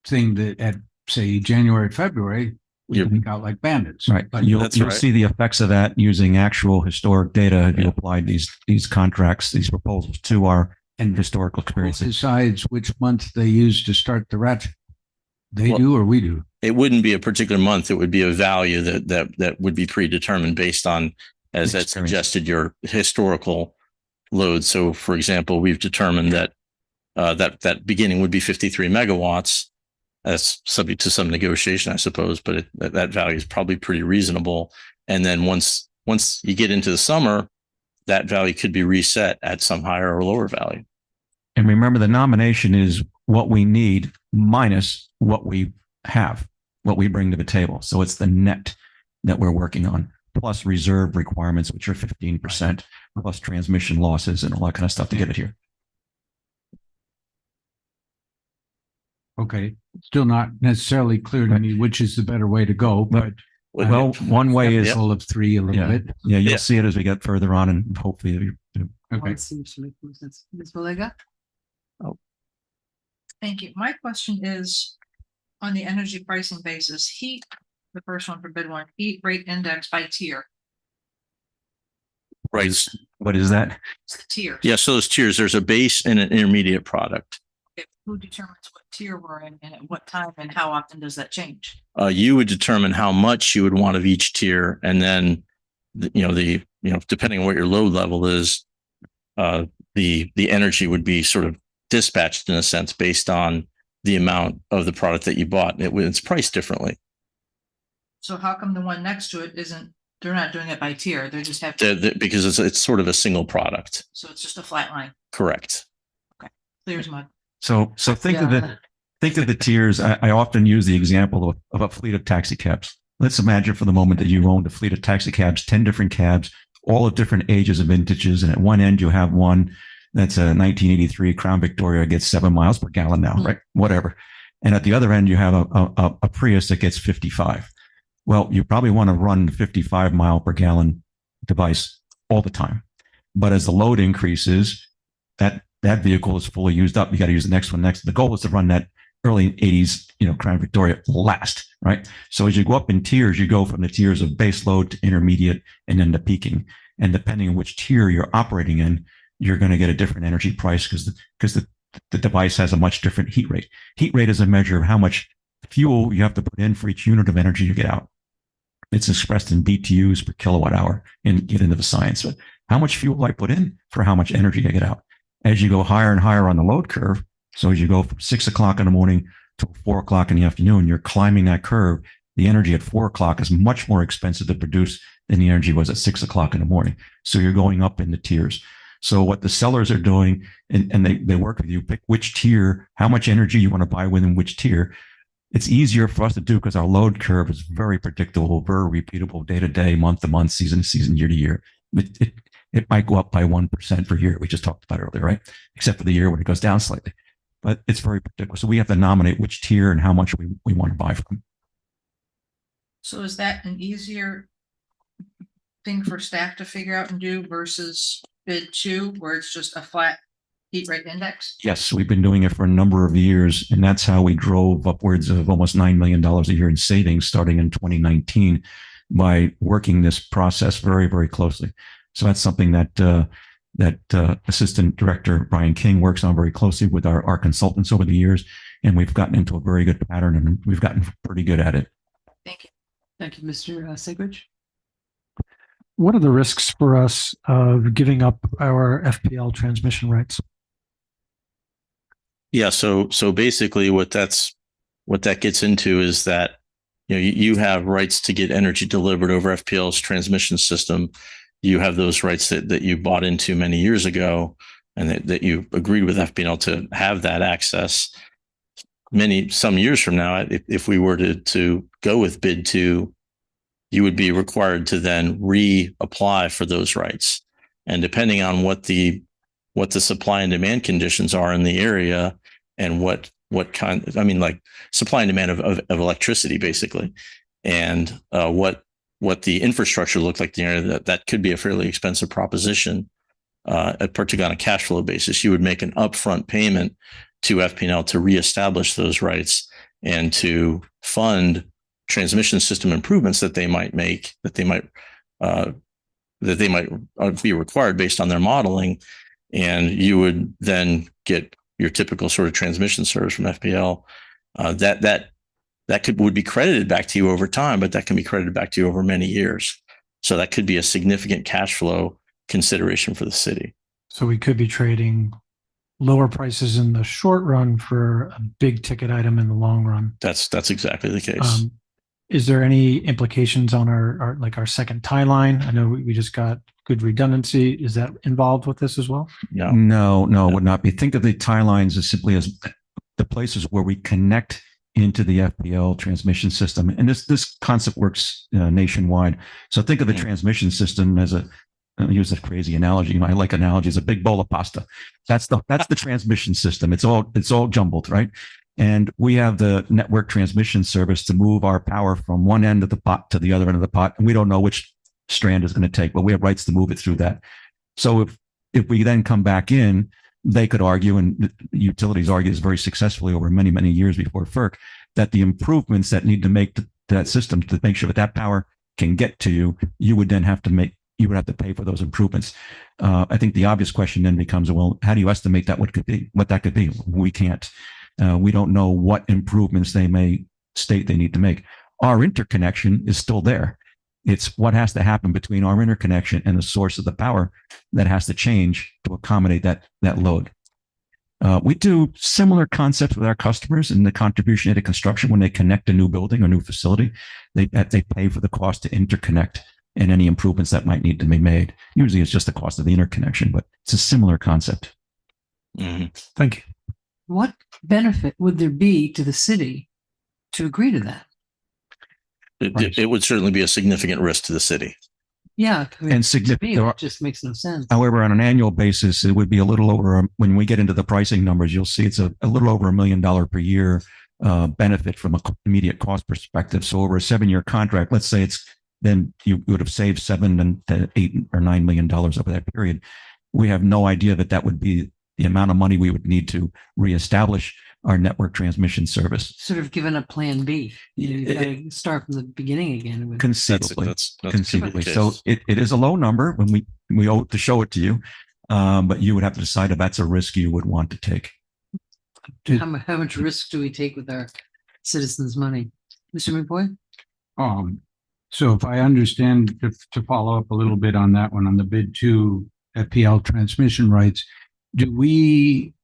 thing that at, say, January, February, we think out like bandits. Right. But You'll That's you'll right. see the effects of that using actual historic data. If you applied these contracts, these proposals to our historical who experiences. decides which month they use to start the ratchet? They Well- do or we do? It wouldn't be a particular month. It would be a value that would be predetermined based on, as that Experience. suggested, your historical load. So for example, we've determined that that beginning would be 53 megawatts. That's subject to some negotiation, I suppose, but that value is probably pretty reasonable. And then once you get into the summer, that value could be reset at some higher or lower value. And remember, the nomination is what we need minus what we have, what we bring to the table. So it's the net that we're working on, plus reserve requirements, which are 15%, plus transmission losses and all that kind of stuff to get it here. Okay, still not necessarily clear to me which is the better way to go, but Well, one way is, all of three a little yeah, bit. yeah, you'll Yeah. see it as we get further on, and hopefully, Okay. One seems to make more sense. Ms. Malega? Thank you. My question is on the energy pricing basis, heat, the first one for bid one, heat rate index by tier. Right. what is that? It's the tiers. Yeah. So those tiers, there's a base and an intermediate product. Who determines what tier we're in and at what time and how often does that change? You would determine how much you would want of each tier, and then depending on what your load level is, the energy would be sort of dispatched in a sense based on the amount of the product that you bought. It's priced differently. So how come the one next to it isn't, they're not doing it by tier, they just have, Because it's sort of a single product. so it's just a flat line, Correct. clear as mud. So think of the tiers. I often use the example of a fleet of taxi cabs. Let's imagine for the moment that you owned a fleet of taxi cabs, 10 different cabs, all of different ages and vintages. And at one end, you have one that's a 1983 Crown Victoria, gets 7 miles per gallon now, right? Whatever. And at the other end, you have a Prius that gets 55. Well, you probably want to run the 55 mile per gallon device all the time. But as the load increases, that vehicle is fully used up. You got to use the next one next. The goal is to run that early 80s, Crown Victoria last, right? So as you go up in tiers, you go from the tiers of base load to intermediate and then to peaking. And depending on which tier you're operating in, you're going to get a different energy price because the device has a much different heat rate. Heat rate is a measure of how much fuel you have to put in for each unit of energy you get out. It's expressed in BTUs per kilowatt hour and get into the science. But how much fuel I put in for how much energy I get out. As you go higher and higher on the load curve, so as you go from 6 o'clock in the morning to 4 o'clock in the afternoon, you're climbing that curve. The energy at 4 o'clock is much more expensive to produce than the energy was at 6 o'clock in the morning. So you're going up in the tiers. So what the sellers are doing, and they work with you, pick which tier, how much energy you want to buy within which tier. It's easier for us to do because our load curve is very predictable, very repeatable, day to day, month to month, season to season, year to year. It might go up by 1% per year. We just talked about earlier, right? Except for the year when it goes down slightly. But it's very predictable. So we have to nominate which tier and how much we want to buy from. So is that an easier thing for staff to figure out and do versus bid two, where it's just a flat heat rate index? Yes, we've been doing it for a number of years, and that's how we drove upwards of almost $9 million a year in savings starting in 2019 by working this process very, very closely. So that's something that Assistant Director Brian King works on very closely with our consultants over the years, and we've gotten into a very good pattern, and we've gotten pretty good at it. Thank you. Thank you, Mr. Sigridge. What are the risks for us of giving up our FPL transmission rights? Yeah. So basically what that gets into is that, you have rights to get energy delivered over FPL's transmission system. You have those rights that you bought into many years ago and that you agreed with FPL to have that access. Some years from now, if we were to go with bid two, you would be required to then reapply for those rights. And depending on what the supply and demand conditions are in the area and what kind, like supply and demand of electricity, basically, and what the infrastructure looked like in the area, that could be a fairly expensive proposition, particularly on a cash flow basis. You would make an upfront payment to FPL to reestablish those rights and to fund transmission system improvements that they might make, that they might be required based on their modeling. And you would then get your typical sort of transmission service from FPL. That would be credited back to you over time, but that can be credited back to you over many years. So that could be a significant cash flow consideration for the city. So we could be trading lower prices in the short run for a big ticket item in the long run. That's exactly the case. Is there any implications on our second tie line? I know we just got good redundancy. Is that involved with this as well? No, it would not be. Think of the tie lines as simply as the places where we connect into the FPL transmission system. And this concept works nationwide. So think of the transmission system as I'll use a crazy analogy. I like analogies, a big bowl of pasta. That's the transmission system. It's all jumbled, right? And we have the network transmission service to move our power from one end of the pot to the other end of the pot. And we don't know which strand is going to take, but we have rights to move it through that. So if we then come back in, they could argue, and utilities argue this very successfully over many, many years before FERC, that the improvements that need to make to that system to make sure that power can get to you, you would have to pay for those improvements. I think the obvious question then becomes, well, how do you estimate what that could be? We can't. We don't know what improvements they may state they need to make. Our interconnection is still there. It's what has to happen between our interconnection and the source of the power that has to change to accommodate that load. We do similar concepts with our customers in the contribution to construction. When they connect a new building or new facility, they pay for the cost to interconnect and any improvements that might need to be made. Usually it's just the cost of the interconnection, but it's a similar concept. Mm-hmm. Thank you. What benefit would there be to the city to agree to that? It would certainly be a significant risk to the city. Yeah. And significant. It just makes no sense. However, on an annual basis, it would be a little over, when we get into the pricing numbers, you'll see it's a little over $1 million per year benefit from an immediate cost perspective. So over a 7-year contract, let's say then you would have saved $7 to $8 or $9 million over that period. We have no idea that would be the amount of money we would need to reestablish our network transmission service. Sort of given a plan B. You gotta start from the beginning again. Conceivably. That's conceivably. So it is a low number when we owe to show it to you, but you would have to decide if that's a risk you would want to take. How much risk do we take with our citizens' money? Mr. McBoy? So if I understand, to follow up a little bit on that one, on the bid 2 FPL transmission rights, do we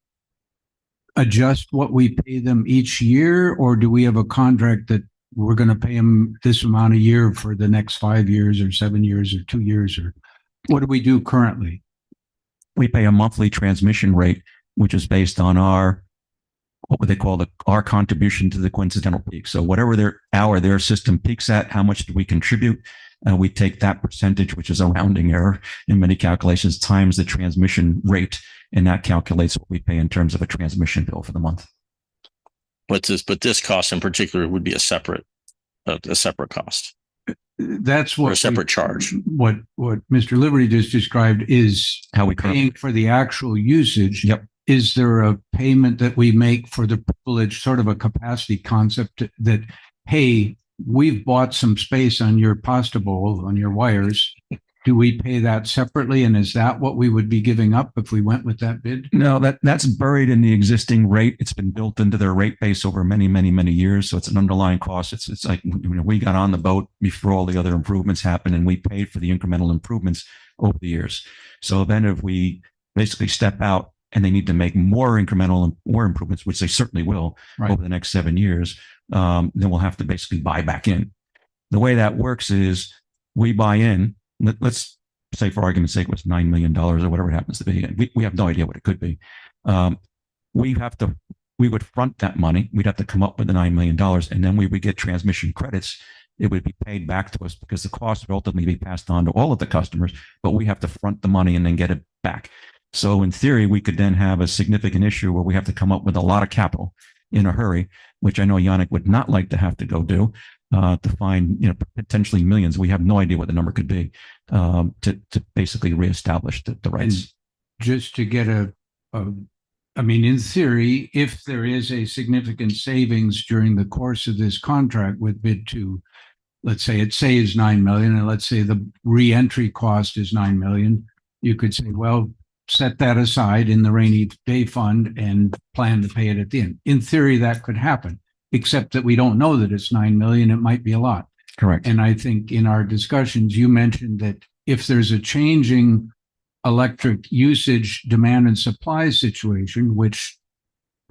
adjust what we pay them each year, or do we have a contract that we're going to pay them this amount a year for the next 5 years or 7 years or 2 years, or what do we do currently? We pay a monthly transmission rate, which is based on our contribution to the coincidental peak. So whatever their system peaks at, how much do we contribute? We take that percentage, which is a rounding error in many calculations, times the transmission rate, and that calculates what we pay in terms of a transmission bill for the month. But this cost in particular would be a separate cost. That's what or a separate charge. What Mr. Liberty just described is how we paying for the actual usage. Yep. Is there a payment that we make for the privilege, sort of a capacity concept that, hey, we've bought some space on your pasta bowl, on your wires. Do we pay that separately? And is that what we would be giving up if we went with that bid? No, that's buried in the existing rate. It's been built into their rate base over many, many, many years. So it's an underlying cost. It's like, we got on the boat before all the other improvements happened, and we paid for the incremental improvements over the years. So then if we basically step out and they need to make more improvements, which they certainly will over the next 7 years, then we'll have to basically buy back in. The way that works is we buy in. Let's say, for argument's sake, it was $9 million or whatever it happens to be. We have no idea what it could be. We would front that money. We'd have to come up with the $9 million, and then we would get transmission credits. It would be paid back to us because the cost would ultimately be passed on to all of the customers, but we have to front the money and then get it back. So in theory, we could then have a significant issue where we have to come up with a lot of capital in a hurry, which I know Yannick would not like to have to go do, to find, potentially millions. We have no idea what the number could be, to basically reestablish the rights. And just to get a I mean, in theory, if there is a significant savings during the course of this contract with bid two, let's say it saves 9 million, and let's say the re-entry cost is 9 million, you could say, well, set that aside in the rainy day fund and plan to pay it at the end. In theory, that could happen, except that we don't know that it's 9 million. It might be a lot. Correct. And I think in our discussions, you mentioned that if there's a changing electric usage, demand and supply situation, which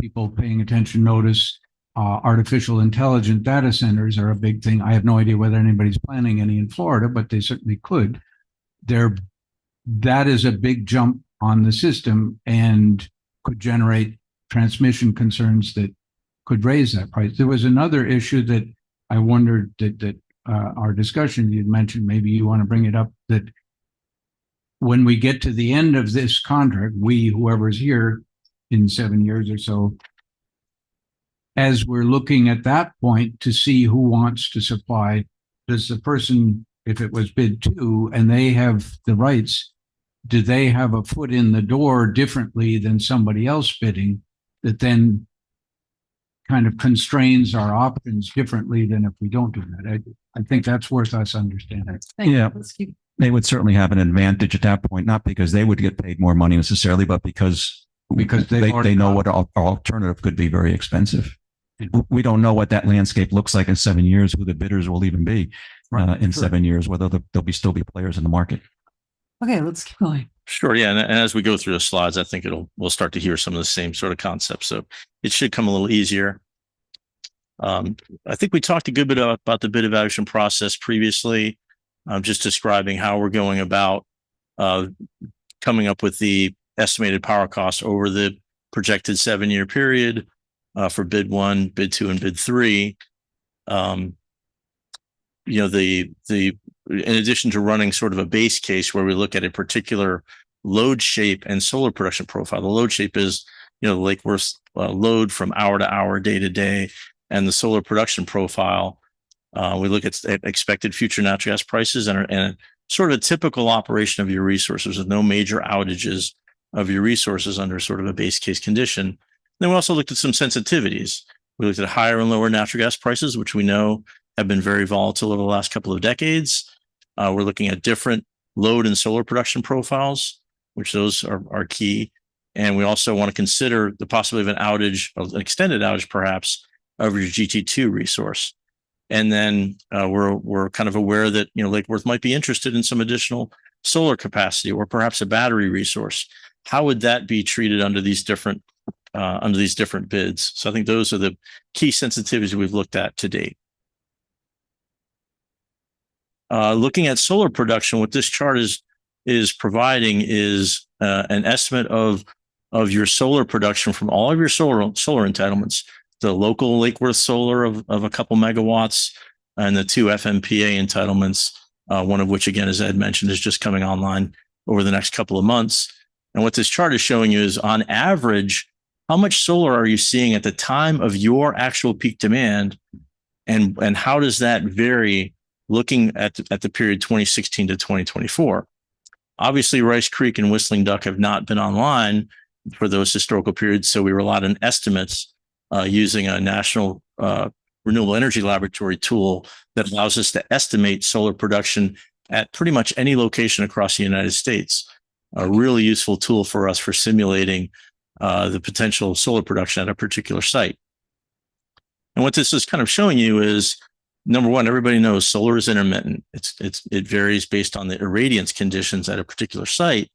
people paying attention notice, artificial intelligent data centers are a big thing. I have no idea whether anybody's planning any in Florida, but they certainly could. That is a big jump on the system and could generate transmission concerns that could raise that price. There was another issue that I wondered that our discussion, you'd mentioned, maybe you want to bring it up, that when we get to the end of this contract, whoever's here in 7 years or so, as we're looking at that point to see who wants to supply, does the person, if it was bid two and they have the rights, do they have a foot in the door differently than somebody else bidding that then kind of constrains our options differently than if we don't do that? I think that's worth us understanding. Yeah. They would certainly have an advantage at that point, not because they would get paid more money necessarily, but because they know what our alternative could be very expensive. We don't know what that landscape looks like in 7 years, who the bidders will even be in 7 years, whether there'll still be players in the market. Okay, let's keep going. Sure. Yeah. And as we go through the slides, I think we'll start to hear some of the same sort of concepts. So it should come a little easier. I think we talked a good bit about the bid evaluation process previously. Just describing how we're going about coming up with the estimated power costs over the projected 7-year period for bid one, bid two, and bid three. In addition to running sort of a base case where we look at a particular load shape and solar production profile. The load shape is, the Lake Worth load from hour to hour, day to day, and the solar production profile. We look at expected future natural gas prices and sort of a typical operation of your resources with no major outages of your resources under sort of a base case condition. Then we also looked at some sensitivities. We looked at higher and lower natural gas prices, which we know have been very volatile over the last couple of decades. We're looking at different load and solar production profiles, which those are key. And we also want to consider the possibility of an outage, an extended outage perhaps, of your GT2 resource. And then we're kind of aware that Lake Worth might be interested in some additional solar capacity or perhaps a battery resource. How would that be treated under these different bids? So I think those are the key sensitivities we've looked at to date. Looking at solar production, what this chart is providing is an estimate of your solar production from all of your solar entitlements. The local Lake Worth solar of a couple megawatts and the 2 FMPA entitlements, one of which, again, as Ed mentioned, is just coming online over the next couple of months. And what this chart is showing you is, on average, how much solar are you seeing at the time of your actual peak demand, and how does that vary looking at the period 2016 to 2024? Obviously, Rice Creek and Whistling Duck have not been online for those historical periods, so we relied on estimates using a National Renewable Energy Laboratory tool that allows us to estimate solar production at pretty much any location across the United States. A really useful tool for us for simulating the potential solar production at a particular site. And what this is kind of showing you is, number one, everybody knows solar is intermittent. It varies based on the irradiance conditions at a particular site.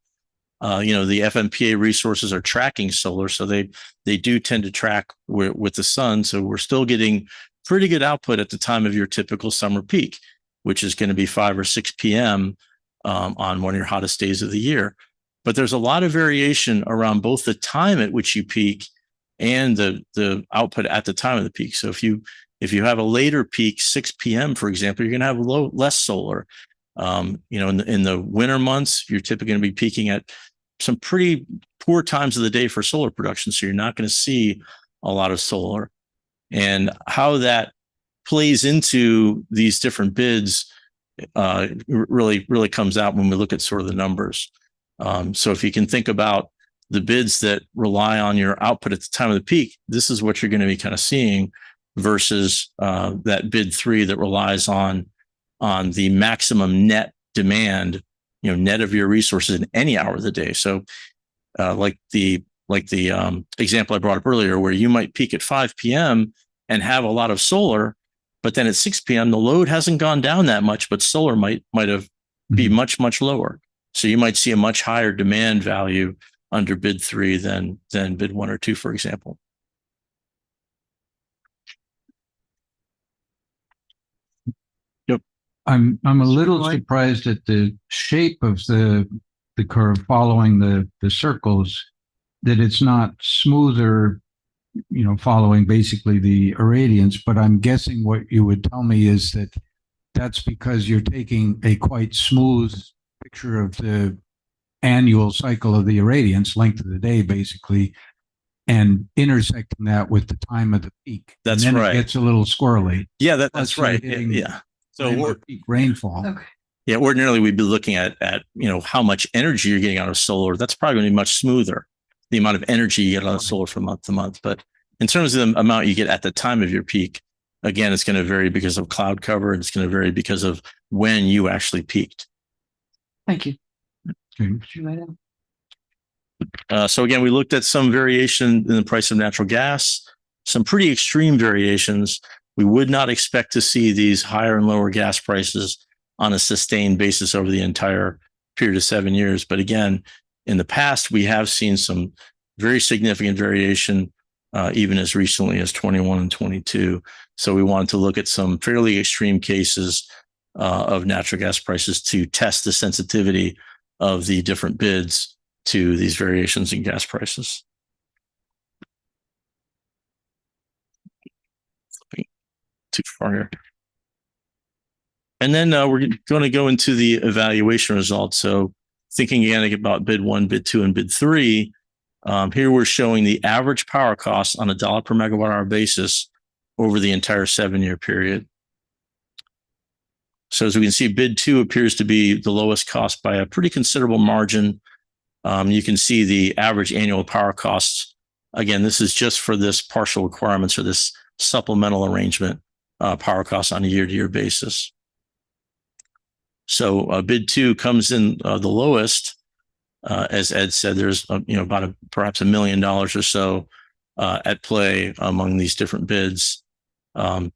The FMPA resources are tracking solar, so they do tend to track with the sun. So we're still getting pretty good output at the time of your typical summer peak, which is going to be 5 or 6 p.m. On one of your hottest days of the year. But there's a lot of variation around both the time at which you peak and the output at the time of the peak. So if you have a later peak, 6 p.m., for example, you're going to have less solar. In the winter months, you're typically going to be peaking at some pretty poor times of the day for solar production. So you're not going to see a lot of solar. And how that plays into these different bids really comes out when we look at sort of the numbers. So if you can think about, the bids that rely on your output at the time of the peak, this is what you're going to be kind of seeing versus that bid 3 that relies on the maximum net demand, net of your resources in any hour of the day. So like the example I brought up earlier, where you might peak at 5 p.m. and have a lot of solar, but then at 6 p.m. the load hasn't gone down that much, but solar might have be much, much lower. So you might see a much higher demand value under bid 3 than bid 1 or 2, for example. Yep. I'm a little surprised at the shape of the curve following the circles, that it's not smoother, following basically the irradiance. But I'm guessing what you would tell me is that that's because you're taking a quite smooth picture of the annual cycle of the irradiance, length of the day, basically, and intersecting that with the time of the peak. That's and then right. It gets a little squirrely. Yeah, that's right. Yeah. So peak rainfall. Okay. Yeah, ordinarily we'd be looking at how much energy you're getting out of solar. That's probably going to be much smoother, the amount of energy you get out of solar from month to month. But in terms of the amount you get at the time of your peak, again, it's going to vary because of cloud cover. It's going to vary because of when you actually peaked. Thank you. So again, we looked at some variation in the price of natural gas, some pretty extreme variations. We would not expect to see these higher and lower gas prices on a sustained basis over the entire period of 7 years. But again, in the past, we have seen some very significant variation, even as recently as 21 and 22. So we wanted to look at some fairly extreme cases of natural gas prices to test the sensitivity of the different bids to these variations in gas prices. Too far here. And then we're going to go into the evaluation results. So thinking again about bid 1, bid 2, and bid 3, here we're showing the average power costs on a $1 per megawatt hour basis over the entire 7-year period. So as we can see, bid 2 appears to be the lowest cost by a pretty considerable margin. You can see the average annual power costs. Again, this is just for this partial requirements or this supplemental arrangement power costs on a year-to-year basis. So bid 2 comes in the lowest. As Ed said, there's about perhaps $1 million or so at play among these different bids. One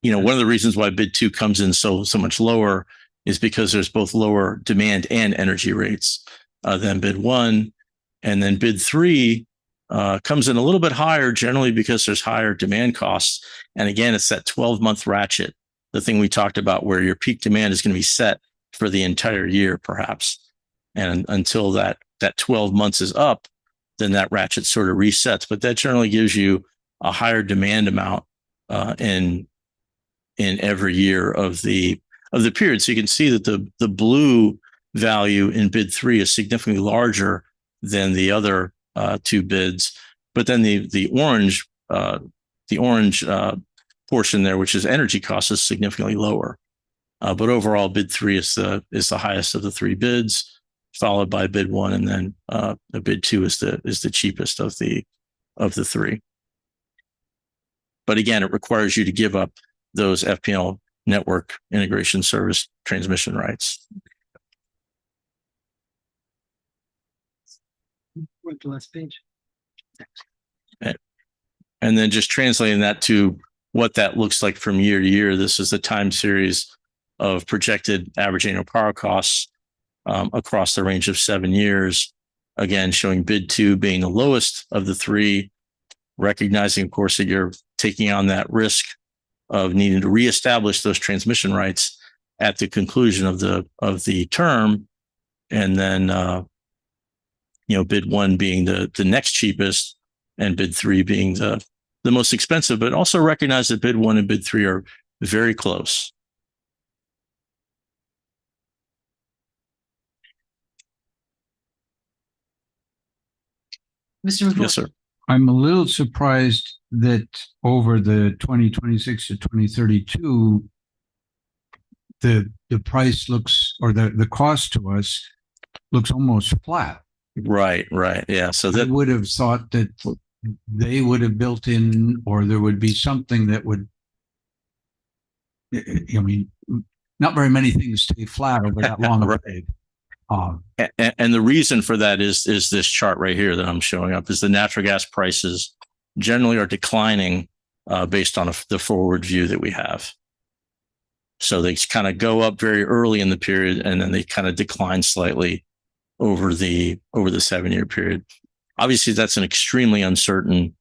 of the reasons why bid 2 comes in so much lower is because there's both lower demand and energy rates than bid 1. And then bid 3 comes in a little bit higher, generally because there's higher demand costs. And again, it's that 12-month ratchet, the thing we talked about, where your peak demand is going to be set for the entire year, perhaps. And until that 12 months is up, then that ratchet sort of resets. But that generally gives you a higher demand amount in every year of the period. So you can see that the blue value in bid 3 is significantly larger than the other 2 bids. But then the orange portion there, which is energy costs, is significantly lower. But overall, bid 3 is the highest of the 3 bids, followed by bid 1, and then bid 2 is the cheapest of the 3. But again, it requires you to give up those FPL network integration service transmission rights. Went to the last page. And then just translating that to what that looks like from year to year. This is the time series of projected average annual power costs across the range of 7 years. Again, showing bid 2 being the lowest of the 3, recognizing, of course, that you're taking on that risk of needing to reestablish those transmission rights at the conclusion of the term. And then, bid 1 being the next cheapest, and bid 3 being the most expensive, but also recognize that bid 1 and bid 3 are very close. Mr. McCoy. Yes, sir. I'm a little surprised that over the 2026 to 2032, the price looks, or the cost to us looks almost flat. Right, right. Yeah. So I that, would have thought that they would have built in, or there would be something that would, I mean, not very many things stay flat over that long of a period. and the reason for that is this chart right here that I'm showing up is the natural gas prices generally are declining based on the forward view that we have. So they kind of go up very early in the period and then they kind of decline slightly over the 7-year period. Obviously, that's an extremely uncertain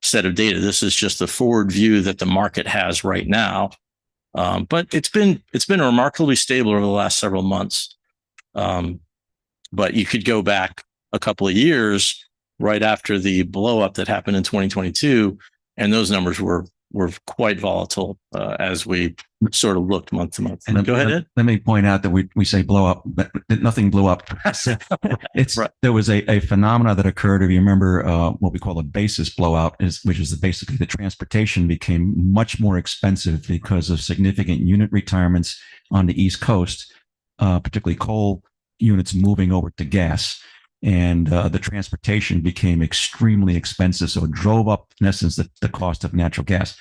set of data. This is just the forward view that the market has right now. But it's been remarkably stable over the last several months. But you could go back a couple of years right after the blow up that happened in 2022, and those numbers were quite volatile as we sort of looked month to month. And Go ahead, Ed. Let me point out that we say blow up, but nothing blew up. It's Right. There was a phenomena that occurred. If you remember, what we call a basis blowout, which is basically the transportation became much more expensive because of significant unit retirements on the East Coast, particularly coal units moving over to gas. And the transportation became extremely expensive. So it drove up, in essence, the cost of natural gas.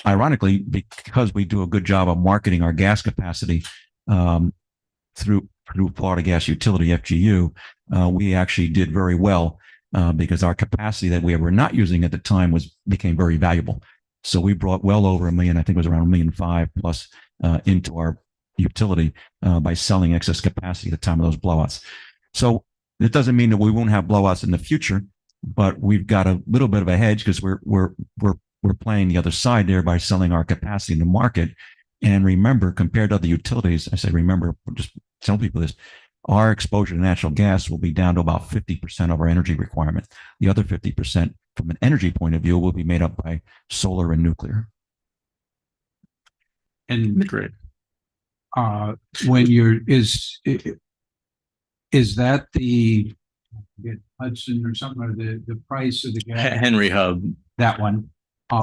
Ironically, because we do a good job of marketing our gas capacity through Florida Gas Utility, FGU, we actually did very well because our capacity that we were not using at the time became very valuable. So we brought well over $1 million, I think it was around $1.5 million plus into our utility by selling excess capacity at the time of those blowouts. So it doesn't mean that we won't have blowouts in the future, but we've got a little bit of a hedge because we're playing the other side there by selling our capacity in the market. And remember, compared to other utilities, I say remember, just tell people this, our exposure to natural gas will be down to about 50% of our energy requirement. The other 50% from an energy point of view will be made up by solar and nuclear. And Great. when is that the Hudson or something, or the price of the gas? Henry Hub. That one.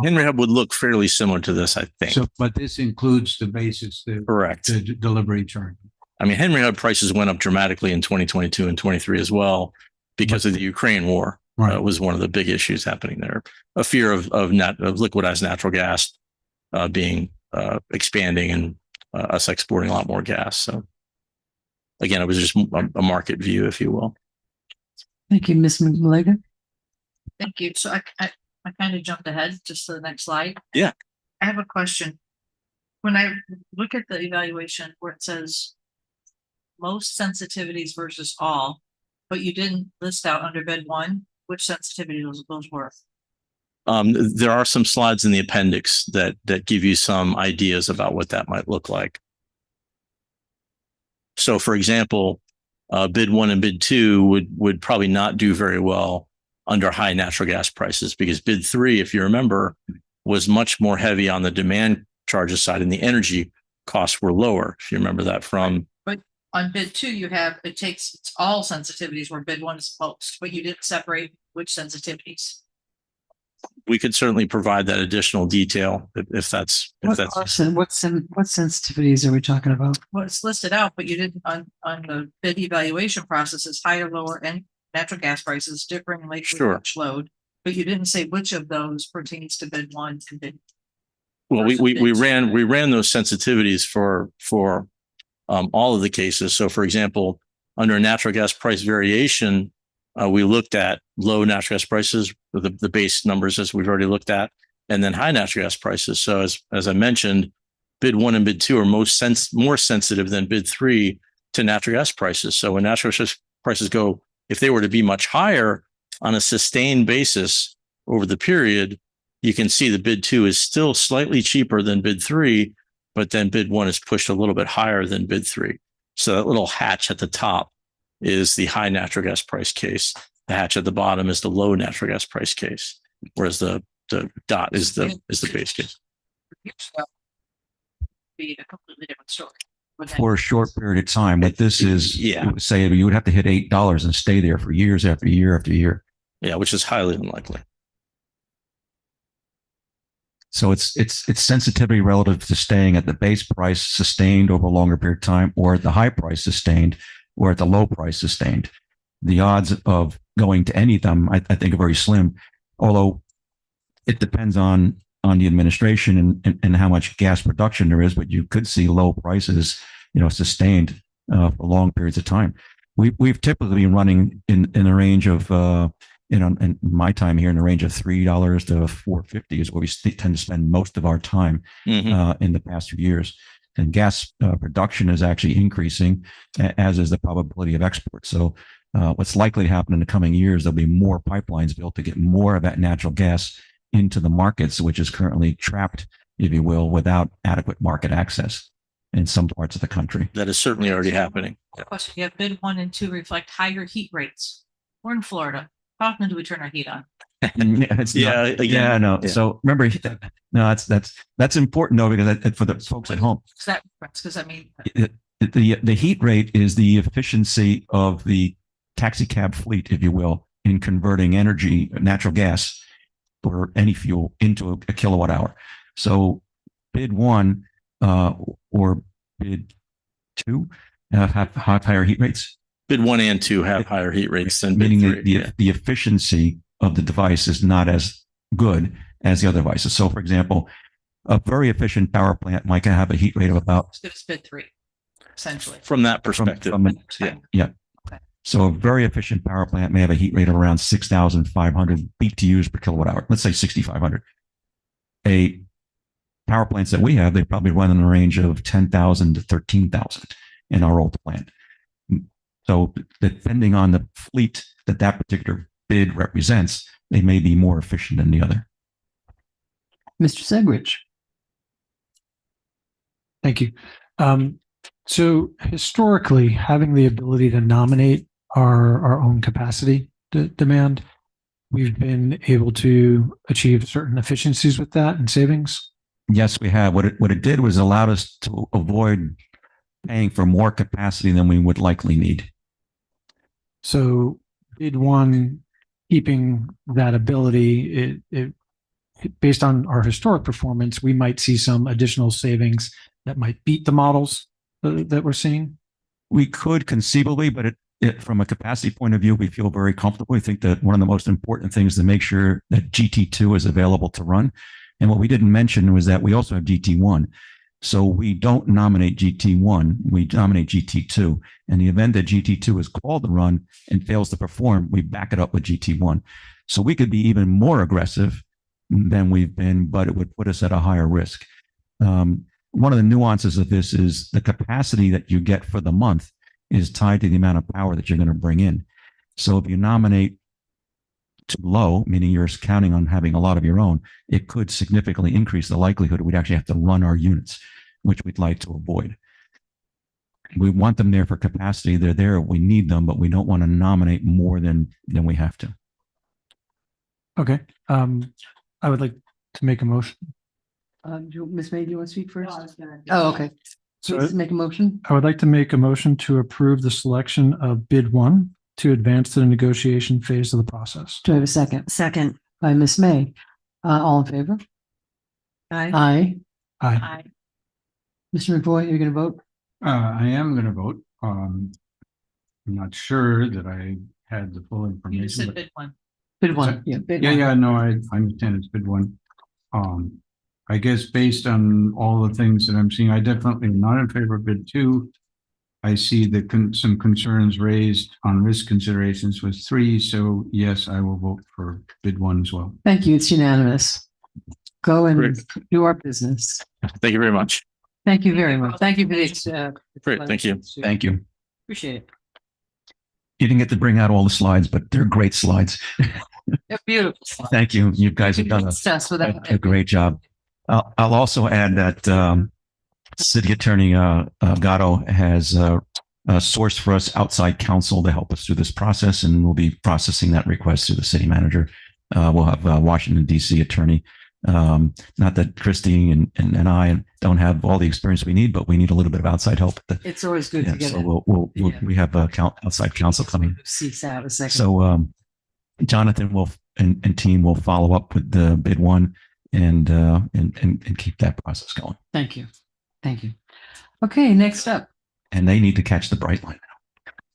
Henry Hub would look fairly similar to this, I think. So, but this includes the basis, Correct. the delivery charge. I mean, Henry Hub prices went up dramatically in 2022 and 23 as well because of the Ukraine war. Right. Was one of the big issues happening there. A fear of liquidized natural gas being expanding and us exporting a lot more gas. So again, it was just a market view, if you will. Thank you, Ms. Malega. Thank you. So I kind of jumped ahead just to the next slide. Yeah. I have a question. When I look at the evaluation where it says most sensitivities versus all, but you didn't list out under bid one, which sensitivity those were? There are some slides in the appendix that give you some ideas about what that might look like. So for example, bid one and bid two would probably not do very well under high natural gas prices because bid three, if you remember, was much more heavy on the demand charges side and the energy costs were lower. If you remember that from. But on bid two, it's all sensitivities where bid one is most, but you didn't separate which sensitivities. We could certainly provide that additional detail if that's. What sensitivities are we talking about? Well, it's listed out, but you didn't on the bid evaluation processes, higher, lower, and natural gas prices differing like Sure. each load, but you didn't say which of those pertains to bid one and bid. Well, we versus bid two. ran those sensitivities for all of the cases. So, for example, under natural gas price variation, we looked at low natural gas prices, the base numbers as we've already looked at, and then high natural gas prices. So, as I mentioned, bid one and bid two are more sensitive than bid three to natural gas prices. So, when natural gas prices go, if they were to be much higher on a sustained basis over the period, you can see the bid two is still slightly cheaper than bid three, but then bid one is pushed a little bit higher than bid three. So that little hatch at the top is the high natural gas price case. The hatch at the bottom is the low natural gas price case, whereas the dot is the base case. Be a completely different story. For a short period of time, what this is, Yeah. it would say you would have to hit $8 and stay there for years after year after year. Yeah, which is highly unlikely. So it's sensitivity relative to staying at the base price sustained over a longer period of time, or at the high price sustained or at the low price sustained. The odds of going to any of them, I think, are very slim, although it depends on the administration and how much gas production there is, but you could see low prices, sustained for long periods of time. We've typically been running in a range of, in my time here, in the range of $3 to $4.50 is where we tend to spend most of our time in the past few years. And gas production is actually increasing, as is the probability of export. So what's likely to happen in the coming years, there'll be more pipelines built to get more of that natural gas into the markets, which is currently trapped, if you will, without adequate market access in some parts of the country. That is certainly already happening. Question, you have bid 1 and 2 reflect higher heat rates. We're in Florida. How often do we turn our heat on? So remember, no, that's important though, because for the folks at home, Because I mean, the heat rate is the efficiency of the taxi cab fleet, if you will, in converting energy, natural gas, or any fuel into a kilowatt hour. So bid 1 or bid 2 have higher heat rates. Bid 1 and 2 have higher heat rates than bid Meaning 3. the efficiency of the device is not as good as the other devices. So, for example, a very efficient power plant might have a heat rate of about it's good as bid 3, essentially. From that perspective. Yeah. So a very efficient power plant may have a heat rate of around 6,500 BTUs per kilowatt hour. Let's say 6,500. A power plants that we have, they probably run in the range of 10,000 to 13,000 in our old plant. So depending on the fleet that particular bid represents, they may be more efficient than the other. Mr. Segridge. Thank you. So historically, having the ability to nominate our own capacity demand, we've been able to achieve certain efficiencies with that and savings. Yes, we have. What it did was allowed us to avoid paying for more capacity than we would likely need. So bid 1, keeping that ability, it based on our historic performance, we might see some additional savings that might beat the models that we're seeing. We could conceivably, but from a capacity point of view, we feel very comfortable. We think that one of the most important things is to make sure that GT2 is available to run. And what we didn't mention was that we also have GT1. So we don't nominate GT1, we nominate GT2. In the event that GT2 is called to run and fails to perform, we back it up with GT1. So we could be even more aggressive than we've been, but it would put us at a higher risk. One of the nuances of this is the capacity that you get for the month is tied to the amount of power that you're going to bring in. So if you nominate too low, meaning you're counting on having a lot of your own, it could significantly increase the likelihood we'd actually have to run our units, which we'd like to avoid. We want them there for capacity. They're there. We need them, but we don't want to nominate more than we have to. Okay. I would like to make a motion. Ms. May, do you want to speak first? Oh, okay. So Please make a motion. I would like to make a motion to approve the selection of bid 1 to advance to the negotiation phase of the process. Do I have a second? Second. By Ms. May. All in favor? Aye. Aye. Mr. McVoy, you're going to vote? I am going to vote. I'm not sure that I had the full You information. just said but- bid 1. Bid 1. Yeah. Bid Yeah, 1. yeah, no, I understand it's bid 1. I guess based on all the things that I'm seeing, I definitely am not in favor of bid 2. I see that some concerns raised on risk considerations with 3. So yes, I will vote for bid 1 as well. Thank you. It's unanimous. Go and Great. do our business. Thank you very much. Thank you very much. Thank you for the. Great, thank you. Thank you. Appreciate it. You didn't get to bring out all the slides, but they're great slides. They're beautiful. Thank you. You guys have done Success with that. a great job. I'll also add that City Attorney Gatto has sourced for us outside counsel to help us through this process, and we'll be processing that request through the city manager. We'll have a Washington, D.C. attorney. Not that Christy and I don't have all the experience we need, but we need a little bit of outside help. It's always good to get. So we have outside counsel coming. Seeks out a second. So Jonathan will and team will follow up with the bid 1 and keep that process going. Thank you. Thank you. Okay, next up. And they need to catch the bright line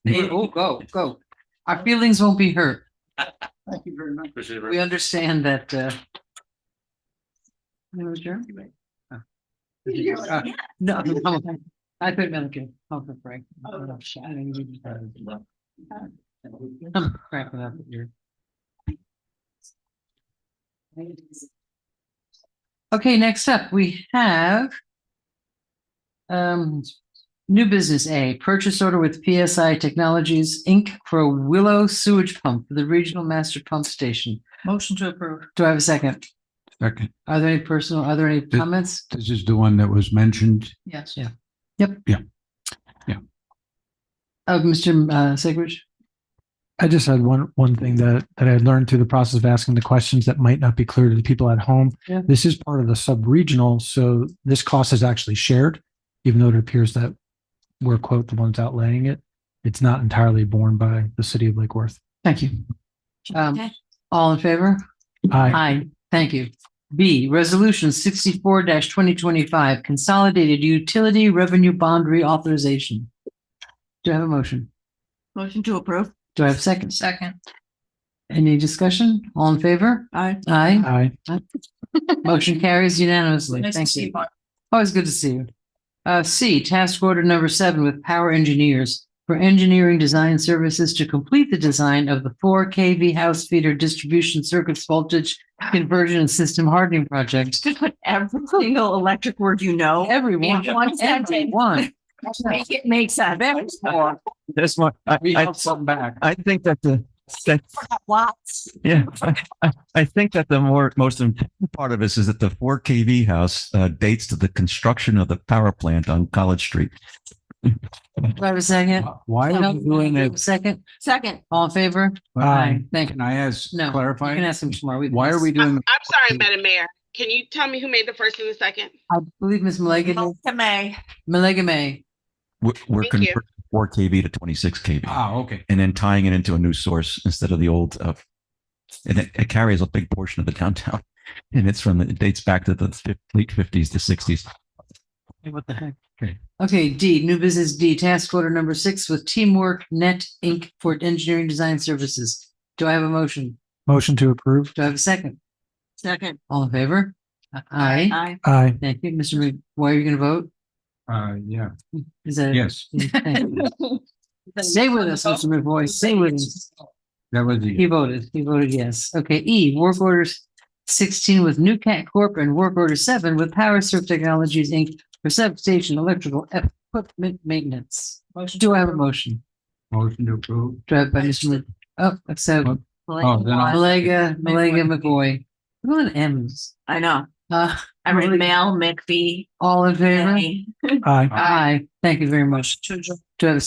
Oh, go. Our feelings won't be hurt. Thank you very much. We understand that, no, Jeremy. No, I put Milliken. Oh, for Frank. I'm cracking up at you. Okay, next up, we have new business A, purchase order with PSI Technologies, Inc. for a Willow sewage pump for the regional master pump station. Motion to approve. Do I have a second? Second, Are there any comments? this is the one that was mentioned. Yes. Yeah. Yep. Yeah. Mr. Sigridge? I just had one thing that I had learned through the process of asking the questions that might not be clear to the people at home. Yeah. This is part of the sub-regional, so this cost is actually shared, even though it appears that we're, quote, the ones outlaying it. It's not entirely borne by the city of Lake Worth. Thank you. Okay. All in favor? Aye. Aye. Thank you. B, Resolution 64-2025, Consolidated Utility Revenue Bond Reauthorization. Do I have a motion? Motion to approve. Do I have a second? Second. Any discussion? All in favor? Aye. Aye. Aye. Motion carries unanimously. Nice to Thank see you. you, Mark. Always good to see you. C, task order number 7 with Power Engineers for engineering design services to complete the design of the 4 kV house feeder distribution circuits voltage conversion and system hardening project. Just put every single electric word you know. Everyone, In one sentence. everyone. Make it make sense. This one, We held some back. I think that Watts. I think that the most important part of this is that the 4 kV house dates to the construction of the power plant on College Street. Do I have a second? Why are we doing it? Second, Second. all in favor? Aye. Thank you. Can I ask, No, you clarify? can ask him tomorrow. Why are we doing? I'm sorry, Madam Mayor. Can you tell me who made the first and the second? I believe Ms. Malega May. May. We're Thank you. converting 4 kV to 26 kV. Ah, okay. And then tying it into a new source instead of the old and it carries a big portion of the downtown. And it dates back to the late 50s to 60s. What the heck? Okay. Okay, D, new business D, task order number 6 with Teamwork Net Inc. for engineering design services. Do I have a motion? Motion to approve. Do I have a second? Second. All in favor? Aye. Aye. Aye. Thank you. Mr. Reed, why are you going to vote? Yeah, Is that? yes, Thank you. Stay with us, Mr. McVoy. Stay with us. that was He the, voted. He voted yes. Okay, E, work orders 16 with Newcat Corp and work order 7 with Power Serve Technologies Inc. for substation electrical equipment maintenance. Do I have a motion? motion to approve. Do I have by Mr. Mc- Oh, except Oh, then I'll- Malega McVoy. What an M's. I know. Uh, I read Mel, McPhee. all in favor? May. Aye. Aye. Thank you very much. Do I have a